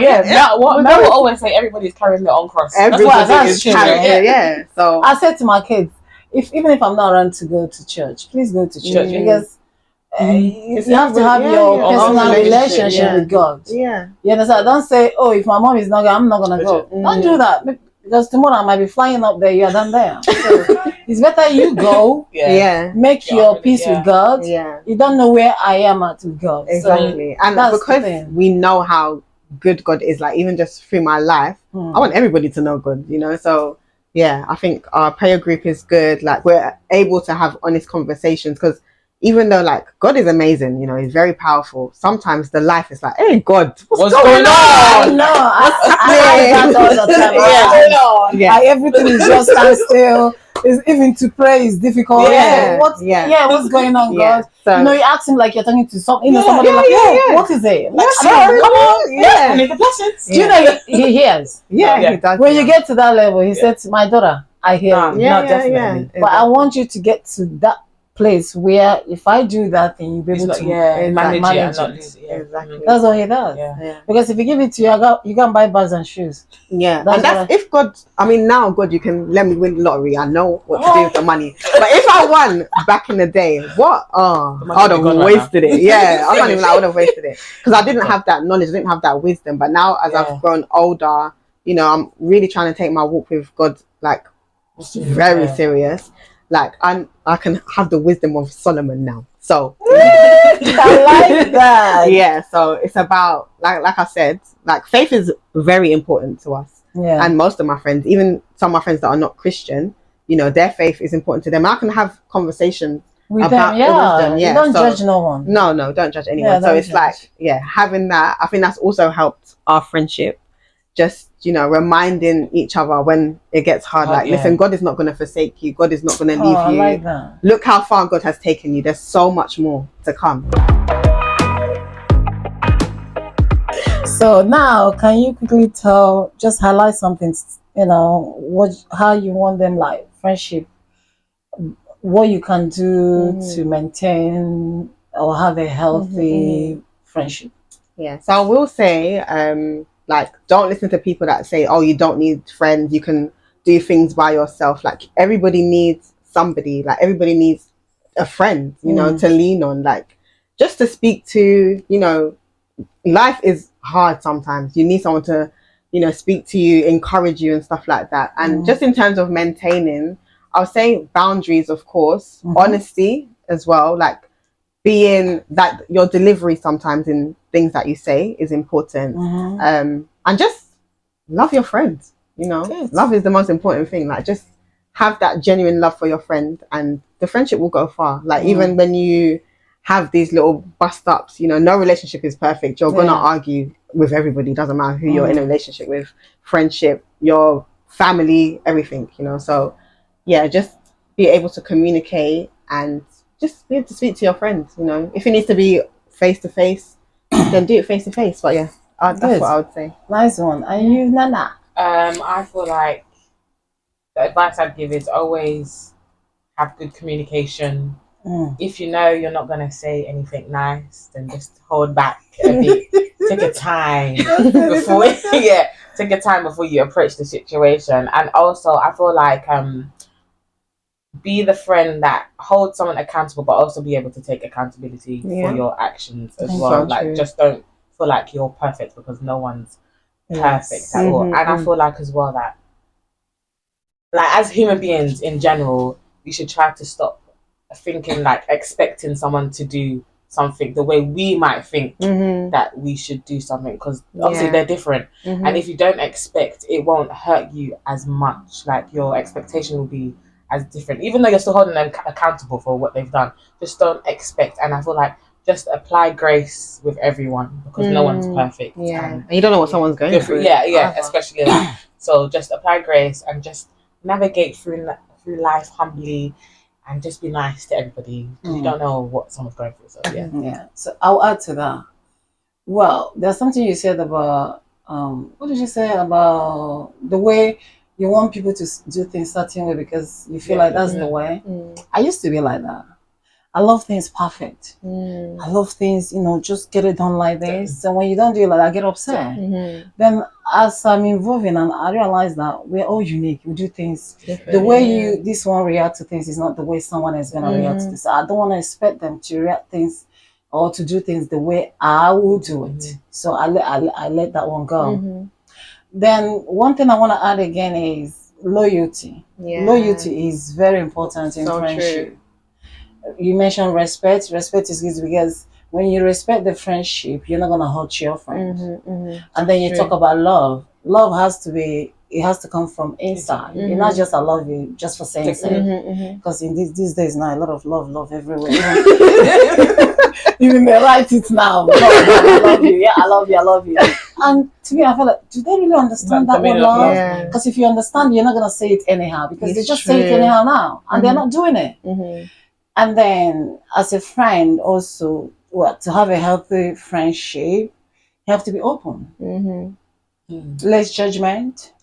what Mel will always say, everybody's carrying their own cross. Everybody is true. yeah. So I said to my kids, even if I'm not around to go to church, please go to church because you have to have your personal relationship with God. Yeah. You understand? Don't say, oh, if my mom is not going, I'm not going to go. Don't do that. Because tomorrow I might be flying up there, you're done there. So it's better you go, make your peace with God. Yeah. You don't know where I am at with God. Exactly. So and because we know how good God is, like even just through my life, I want everybody to know God, you know? So yeah, I think our prayer group is good. Like we're able to have honest conversations because even though like God is amazing, you know, he's very powerful. Sometimes the life is like, hey God, what's going on? I know. I have that all the time. Yeah. Everything is just standstill. Even to pray is difficult. What's going on, God? So, you know, you ask him like you're talking to somebody. Somebody like, what is it? Like, come on, I need the blessings. Do you know he hears? Yeah, he does. When you get to that level, he said to my daughter, I hear you. Yeah, Definitely. But I want you to get to that place where if I do that, then you'll be able to manage it. Exactly. That's what he does. Because if you give it to you can buy bags and shoes. Yeah, that's if God. I mean, now God, you can let me win the lottery. I know what to do with the money. But if I won back in the day, what? I would have wasted it. Yeah, I'm not even like I would have wasted it because I didn't have that knowledge. I didn't have that wisdom. But now, as I've grown older, you know, I'm really trying to take my walk with God like very serious. Like I can have the wisdom of Solomon now. So I like that. Yeah. So it's about like I said, like faith is very important to us. Yeah. And most of my friends, even some of my friends that are not Christian, you know, their faith is important to them. I can have conversations with them. Yeah. You don't judge no one. No, don't judge anyone. So it's like, having that. I think that's also helped our friendship. Just, you know, reminding each other when it gets hard, listen, God is not going to forsake you. God is not going to leave you. I like that. Look how far God has taken you. There's so much more to come. So now, can you quickly just highlight something, you know, how you want them, like friendship, what you can do to maintain or have a healthy friendship? Yeah. So I will say, like, don't listen to people that say, oh, you don't need friends, you can do things by yourself. Like, everybody needs somebody. Like, everybody needs a friend, you know, to lean on. Like, just to speak to, you know, life is hard sometimes. You need someone to, you know, speak to you, encourage you and stuff like that. And just in terms of maintaining, I'll say boundaries, of course, honesty as well. Like, being that your delivery sometimes in things that you say is important. And just love your friends, you know. Love is the most important thing. Like, just have that genuine love for your friend and the friendship will go far. Like, even when you have these little bust ups, you know, no relationship is perfect. You're gonna argue with everybody. Doesn't matter who you're in a relationship with. Friendship, your family, everything, you know. So yeah, just be able to communicate and just be able to speak to your friends, you know. If it needs to be face to face, then do it face to face. But yeah, that's what I would say. Nice one. And you, Nana? I feel like the advice I'd give is always have good communication. If you know you're not gonna say anything nice, then just hold back a bit. Take a time before take a time before you approach the situation. And also I feel like be the friend that holds someone accountable, but also be able to take accountability for your actions as well. Like, just don't feel like you're perfect because no one's perfect at all. And I feel like as well that, like, as human beings in general, we should try to stop thinking, like, expecting someone to do something the way we might think that we should do something, because obviously they're different. And if you don't expect, it won't hurt you as much. Like, your expectation will be as different, even though you're still holding them accountable for what they've done. Just don't expect. And I feel like just apply grace with everyone, because no one's perfect. And you don't know what someone's going through. Especially that. So just apply grace and just navigate through life humbly, and just be nice to everybody. You don't know what someone's going through. So So I'll add to that. Well, there's something you said about what did you say about the way you want people to do things certain way because you feel like that's the way. I used to be like that. I love things perfect. I love things, just get it done like this. So when you don't do it like that, I get upset. Then as I'm evolving, and I realize that we're all unique. We do things the way this one react to things is not the way someone is gonna react to this. I don't want to expect them to react things or to do things the way I will do it. So I let that one go. Then one thing I want to add again is loyalty. Loyalty is very important in friendship. True. You mentioned respect. Respect is good because when you respect the friendship, you're not gonna hurt your friend. And then you talk about love. Love has to come from inside. You're not just I love you just for saying because in these days now a lot of love everywhere. Even they write it now. I love you. Yeah, I love you. And to me, I feel like, do they really understand that one love? Because if you understand, you're not gonna say it anyhow because they just say it anyhow now, and they're not doing it. And then, as a friend, also, to have a healthy friendship, you have to be open. Less judgment.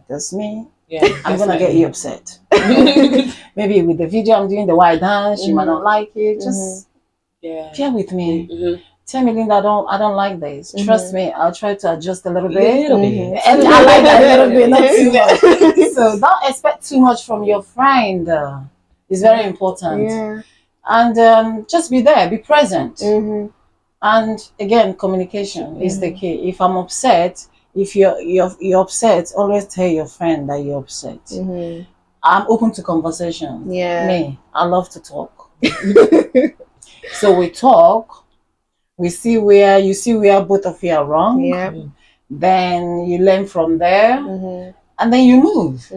That's me. I'm gonna get you upset. Maybe with the video I'm doing, the white dance, you might not like it. Just bear with me. Tell me, Linda, I don't like this. Trust me, I'll try to adjust a little bit. And I like that a little bit, not too much. So don't expect too much from your friend. It's very important. And just be there, be present. And again, communication is the key. If I'm upset, if you're upset, always tell your friend that you're upset. I'm open to conversation. Me, I love to talk. So we talk, you see where both of you are wrong. Then you learn from there, and then you move.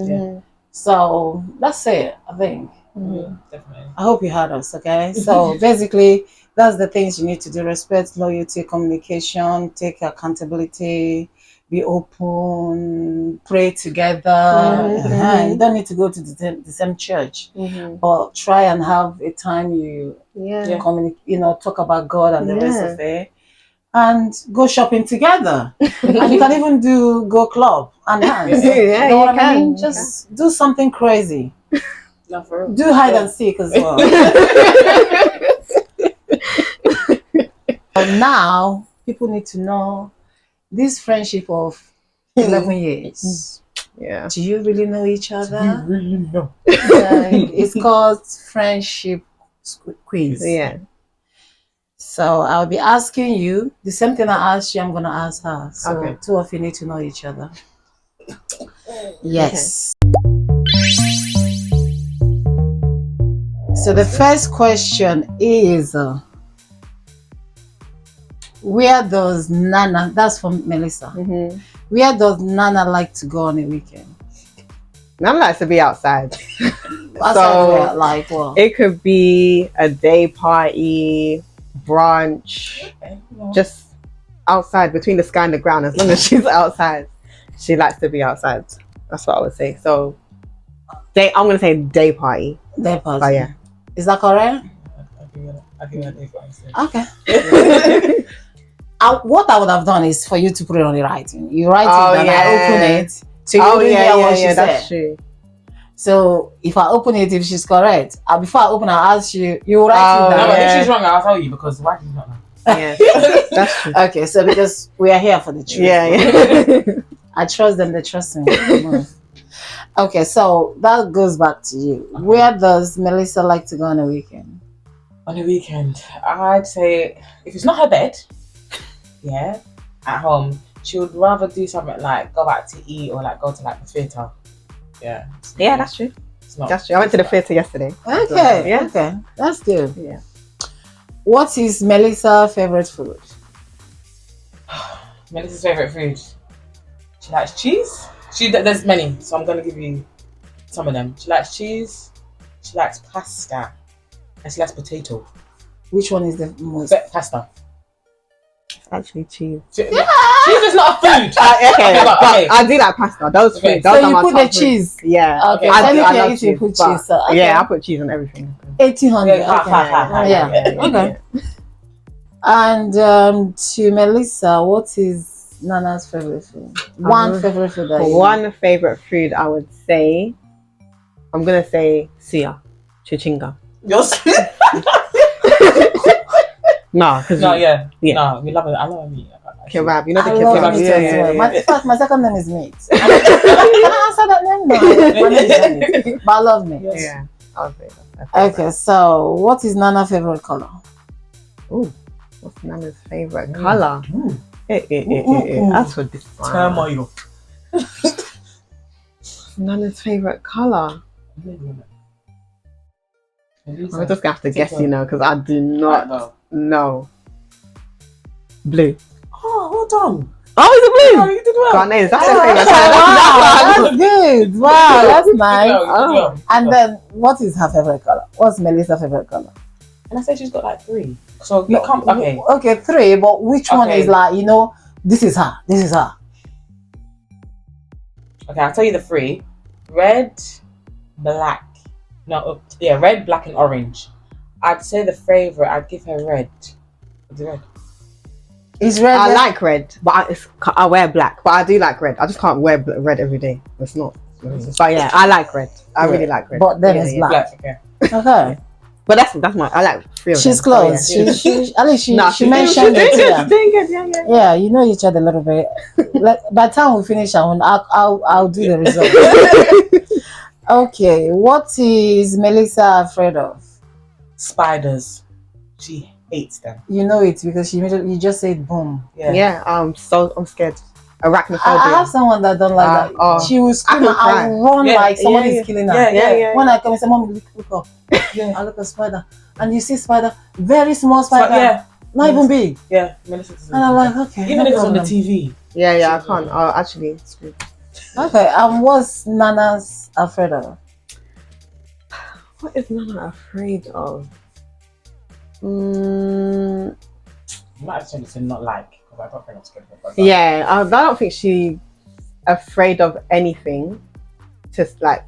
So that's it, I think. Definitely. I hope you heard us, okay? So basically, that's the things you need to do: respect, loyalty, communication, take accountability, be open, pray together. You don't need to go to the same church, but try and have a time you communicate, talk about God and the rest of it, and go shopping together. And you can even go club and dance. You know what I mean? Just do something crazy. Do hide and seek as well. But now people need to know this friendship of 11 years. Do you really know each other? Do you really know? It's called friendship quiz. So I'll be asking you the same thing I asked you. I'm gonna ask her. So two of you need to know each other. Yes. So the first question is, where does Nana, that's from Melissa, where does Nana like to go on a weekend? Nana likes to be outside. Outside like what? It could be a day party, brunch, just outside between the sky and the ground. As long as she's outside, she likes to be outside. That's what I would say. So I'm going to say day party. Day party. But yeah. Is that correct? I think that day party. Okay. What I would have done is for you to put it on the writing. You write it and I open it. So you that's true. So if I open it, if she's correct, before I open, I'll ask you. You write it down. No, but if she's wrong, I'll tell you, because why do you not know? Yeah, that's true. Okay, so because we are here for the truth. Yeah. I trust them. They trust me. Okay, so that goes back to you. Okay. Where does Melissa like to go on a weekend? On a weekend, I'd say if it's not her bed, at home, she would rather do something like go out to eat or like go to like the theatre. Yeah. Yeah, that's true. It's not. That's true. I went to the theatre yesterday. Okay, Yeah. okay, that's good. Yeah. What is Melissa's favorite food? Melissa's favorite food. She likes cheese. There's many, so I'm gonna give you some of them. She likes cheese. She likes pasta, and she likes potato. Which one is the most? Pasta. Actually, cheese. Cheese is not a food. Okay, but okay. I do like pasta. Those Okay. food. Those So are you my put top the food. cheese. Yeah. Okay, I so do. if I you love eat, you cheese, put but- cheese. So, okay. Yeah, I put cheese on everything. 1800. Yeah, Okay. yeah. Okay. And to Melissa, what is Nana's favorite food? One favorite food that you One favorite food, I would say, I'm gonna say suya, chichinga. No, because Yeah. Yeah. No, we love it. I love meat. kebab. You know the I kebab. love meat Yeah, as yeah, well. yeah. In fact, my second name is meat. Can I answer that name? No, my name is meat. But I love meat. Yeah. I would say that's my favorite. Okay, so what is Nana's favorite color? Ooh, what's Nana's favorite color? Ooh. That's for this one. Turmoil. Nana's favorite color. I'm just gonna have to guess, you know, because I do not know. Blue. Oh, well done. Oh, is it Oh, blue? you did well. Garnets. That's Oh, her favorite wow, color. that's good. Wow, that's nice. You did well. And then, what is her favorite color? What's Melissa's favorite color? And I said she's got like 3. So No, it can't. Okay. Okay, 3. But which one Okay. is like, you know, this is her. This is her. Okay, I'll tell you the 3. Red, black. No, yeah, red, black, and orange. I'd say the favorite. I'd give her red. What's it red? Is red? I like red, but I wear black. But I do like red. I just can't wear red every day. It's not. But yeah, I like red. I really like red. But then Yeah, it's yeah. black. Okay. Okay. But that's my. I like 3 of She's them. close. So, yeah. At least she No, she's mentioned doing it. good. Yeah. She's doing good. Yeah, yeah. Yeah, you know each other a little bit. Like, by the time we finish, I'll do the result. Okay, what is Melissa afraid of? Spiders. She hates them. You know it because you just said boom. Yeah. Yeah. I'm scared. Arachnophobia. I have someone that don't like that. oh. She will scream can and cry. run Yeah, like somebody yeah, is killing her. Yeah. When I come and say, "Mom, look up," Yeah. I look at spider, and you see spider, very small spider, Yeah. not even big, Yeah. Melissa doesn't and I'm like like, okay, even no if it's on the problem. TV. Yeah. I can't. Oh, actually, screw. Okay, what's Nana's afraid of? What is Nana afraid of? You might have to not like. Because I don't think I'm scared of her. Yeah, I don't think she's afraid of anything. Just like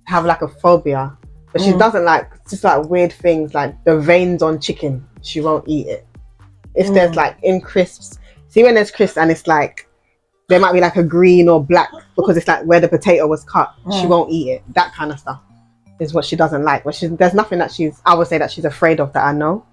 have like a phobia, but she doesn't like just like weird things like the veins on chicken. She won't eat it. If there's like in crisps, see when there's crisps and it's like there might be like a green or black because it's like where the potato was cut. She won't eat it. That kind of stuff is what she doesn't like. But there's nothing that I would say that she's afraid of that I know.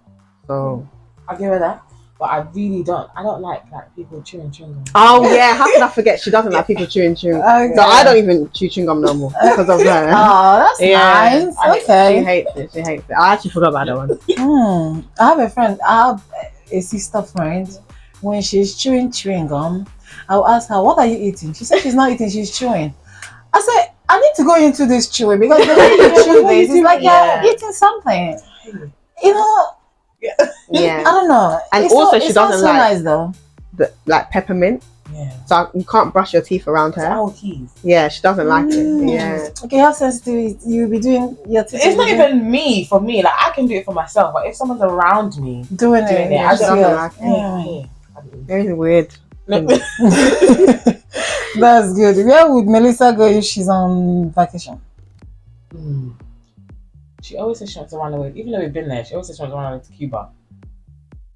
So I'll give her that. But I really don't. I don't like people chewing gum. oh yeah, how could I forget? She doesn't like people chewing chewing. Okay. So I don't even chew chewing gum no more because of her. Oh, that's Yeah. nice. She Okay. hates it. She hates it. I actually forgot about that one. I have a friend. I have a sister friend. When she's chewing gum, I'll ask her, "What are you eating?" She said she's not eating. She's chewing. I said, "I need to go into this chewing because the way you chew this is like you're eating something." You know. Yeah. I don't know. And It's also so, she it sounds doesn't so like- nice though. Like peppermint. Yeah. So you can't brush your teeth around It's her. our keys. Yeah, she doesn't like it. Yeah. Okay, you have sensitivity. You'll be doing your teeth. It's not even me for me. Like I can do it for myself, but if someone's around me doing it. doing it, Yeah, I she don't doesn't like like it. Very weird. That's good. Where would Melissa go if she's on vacation? She always says she wants to run away. Even though we've been there, she always says she wants to run away to Cuba.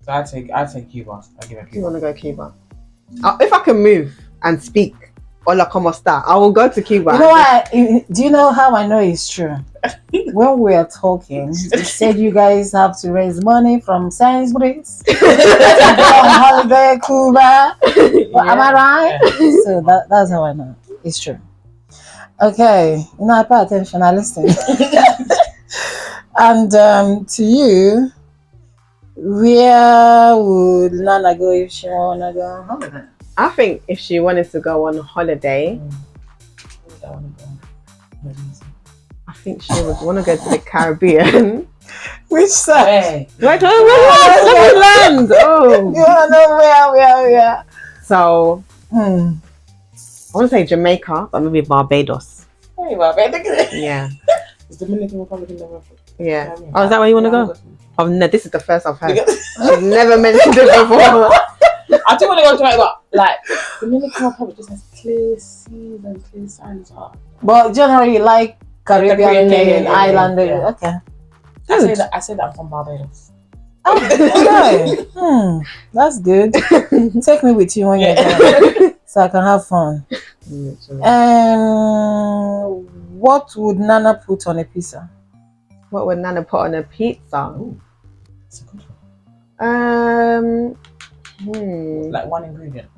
So I'd take Cuba. I'd give her You Cuba. want to go Cuba? If I can move and speak, hola como está, I will go to Cuba. You know what? Do you know how I know it's true? When we are talking, you said you guys have to raise money from Sainsbury's to go on holiday, Cuba. Am I right? Yeah. So that's how I know it's true. Okay, you know, I pay attention. I listen. And to you, where would Nana go if she wanna go on holiday? I think if she wanted to go on holiday, Where would I want to go? I think she would want to go to the Caribbean. Which side? Hey, Like, oh, land. Oh. You wanna know where? So, I want to say Jamaica, but maybe Barbados. hey, well, man, Yeah. is Dominican Republic in the Yeah. Oh, is that where you want to go? Oh, no, this is the first I've heard. She's never mentioned it before. I do want to go to Jamaica, but like Dominican Republic just has clear seas and clear sands. But generally, you like Caribbean Yeah. island. Yeah. Okay. I say that I'm from Barbados. Okay. That's good. Take me with you when you're there, so I can have fun. What would Nana put on a pizza? What would Nana put on a pizza? Ooh, that's a good one. Hmm. Like one ingredient.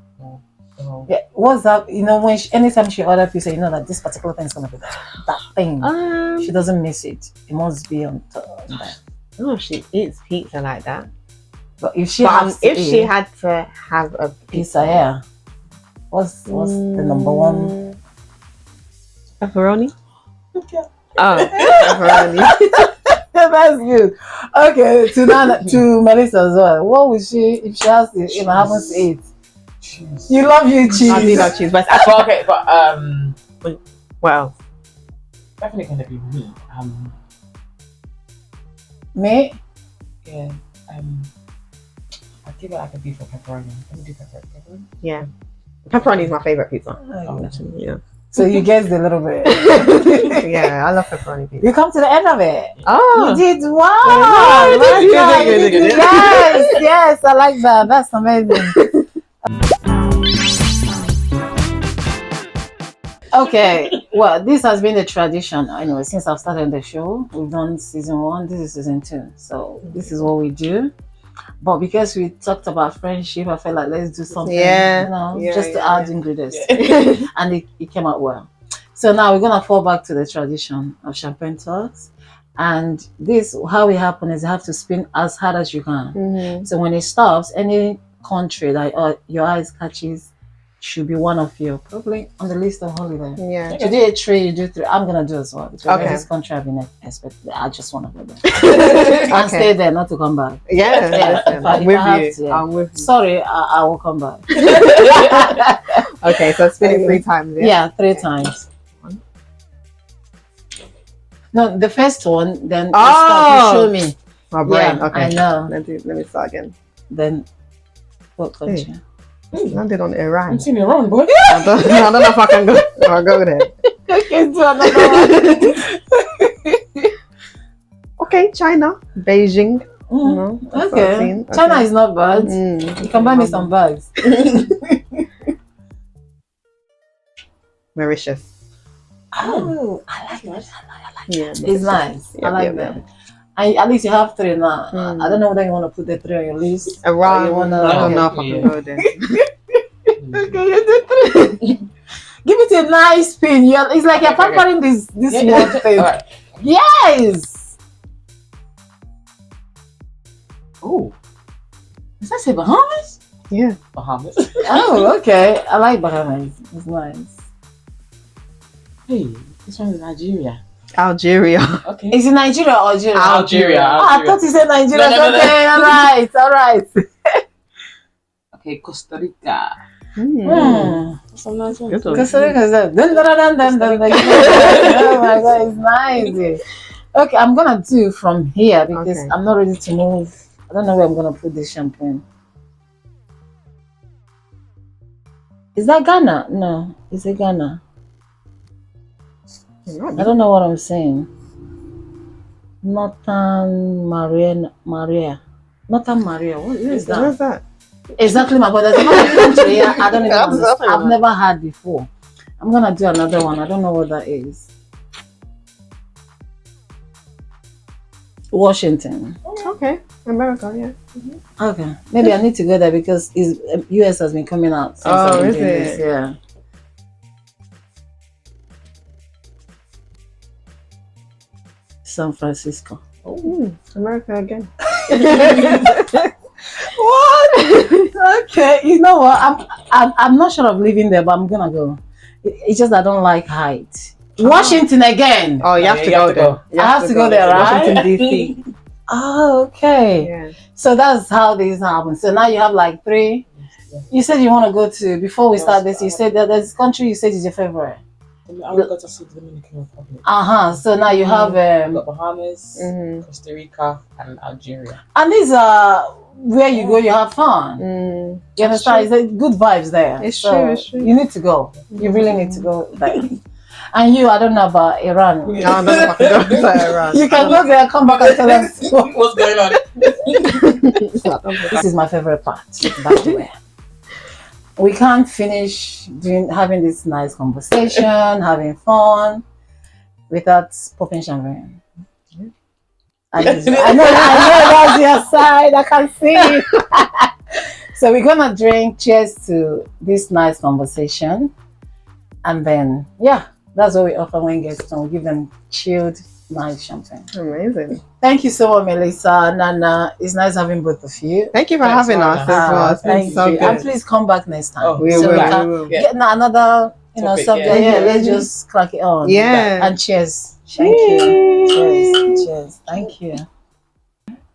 Yeah, what's that? You know, when anytime she order pizza, you know that this particular thing is gonna be that thing. She doesn't miss it. It must be on top. Oh, she eats pizza like that. But if she she had to have a pizza, yeah. What's the number one? Pepperoni? Okay. Oh, pepperoni. That's good. Okay, to Melissa as well. What would she if she has to happens to eat? Cheese. You love your cheese. I do love cheese, but Okay, but what else? definitely gonna be meat. Me? Yeah. I'd give it like a beef or pepperoni. Let me do pepperoni. Yeah. Pepperoni is my favorite pizza. Oh, Yeah. So you guessed a little bit. Yeah, I love pepperoni pizza. You come to the end of it. Oh, You did wow. Yeah, Like that. good. You did- Yes, I like that. That's amazing. Okay, well, this has been a tradition anyway since I've started the show. We've done season 1, this is season 2, so this is what we do. But because we talked about friendship, I felt like let's do something, just to add ingredients, and it came out well. So now we're gonna fall back to the tradition of champagne talks, and this how it happens is you have to spin as hard as you can. Mm-hmm. So when it stops, any country that your eyes catches should be one of you, probably on the list of holiday. Yeah. You do a 3, you do 3. I'm gonna do as well because Okay. this country I've been expecting. I just want to go there and stay there, not to come back. Yeah, listen, If I I'm with have you. to, yeah. I'm with you. Sorry, I will come back. Okay, so spin it 3 times. Yeah, 3 times. No, the first one, then you start to show me. My brain. Yeah, Okay. I know. Let me start again. Then what country? Landed on Iran. I'm seeing you wrong, boy. I don't know if I can go. I'll go there. Okay, do another one. Okay, China, Beijing. No, that's what I've Okay. seen. China Okay. is not bad. You can buy me some bags. Mauritius. Oh, I like it. Yeah, It's nice. I like that. And at least you have 3 now. I don't know whether you want to put the 3 on your list. Iran. You wanna- I don't know if I Yeah. can go there. Okay, you did 3. Give it a nice spin. It's like you're pampering this small thing. All right. Yes. Oh, does that say Bahamas? Yeah. Bahamas. Oh, okay. I like Bahamas. It's nice. Hey, this one is Nigeria. Algeria. Okay. Is it Nigeria or Algeria? Algeria. Oh, I thought you said Nigeria. No. Okay, all right. Okay, Costa Rica. Some nice Good ones. one. Costa Rica is that. Oh my God, it's nice. Okay, I'm gonna do from here because Okay. I'm not ready to move. I don't know where I'm gonna put this champagne. Is that Ghana? No, is it Ghana? I don't know what I'm saying. Northern Maria. Northern Maria. What is that? Where's that? Exactly my brother. There's another country here. I don't even That's understand. nothing, I've man. never had before. I'm gonna do another one. I don't know what that is. Washington. Okay, America. Yeah. Okay. Maybe I need to go there because US has been coming out since Oh, I've been is doing it? this. Yeah. San Francisco. America again. What? Okay, you know what? I'm not sure of living there, but I'm gonna go. It's just I don't like height. Washington again. Oh, you have to go there. You I have to go there, right? Washington DC. Oh, okay. Yeah. So that's how this happens. So now you have like 3. You said you want to go to, before we start this, you said that there's country you said is your favorite. I want to go to see the Dominican Republic. So now you have I've got Bahamas, Costa Rica, and Algeria. and these are where you go, you have fun. You understand? It's good vibes there. It's So true, it's true. you need to go. You really need to go there. And you, I don't know about Iran. No, I don't know if I can go to Iran. You can go there, come back and tell us What's going on? This is my favorite part, by the way. We can't finish having this nice conversation, having fun, without popping champagne. I know that's your side. I can see it. So we're gonna drink. Cheers to this nice conversation, and then that's what we offer when guests come. We give them chilled, nice champagne. Amazing. Thank you so much, Melissa, Nana. It's nice having both of you. Thank you for having us as well. It's been Thank so you. good. And please come back next time. We so will. we can get another Topic, subject. yeah. Let's just crack it on. Yeah. And cheers. Thank you. Cheers. Thank you.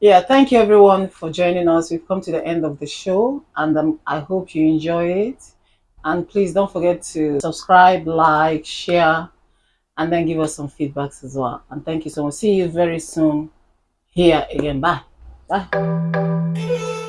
Yeah, thank you everyone for joining us. We've come to the end of the show, and I hope you enjoy it. And please don't forget to subscribe, like, share, and then give us some feedbacks as well. And thank you so much. See you very soon here again. Bye. Bye.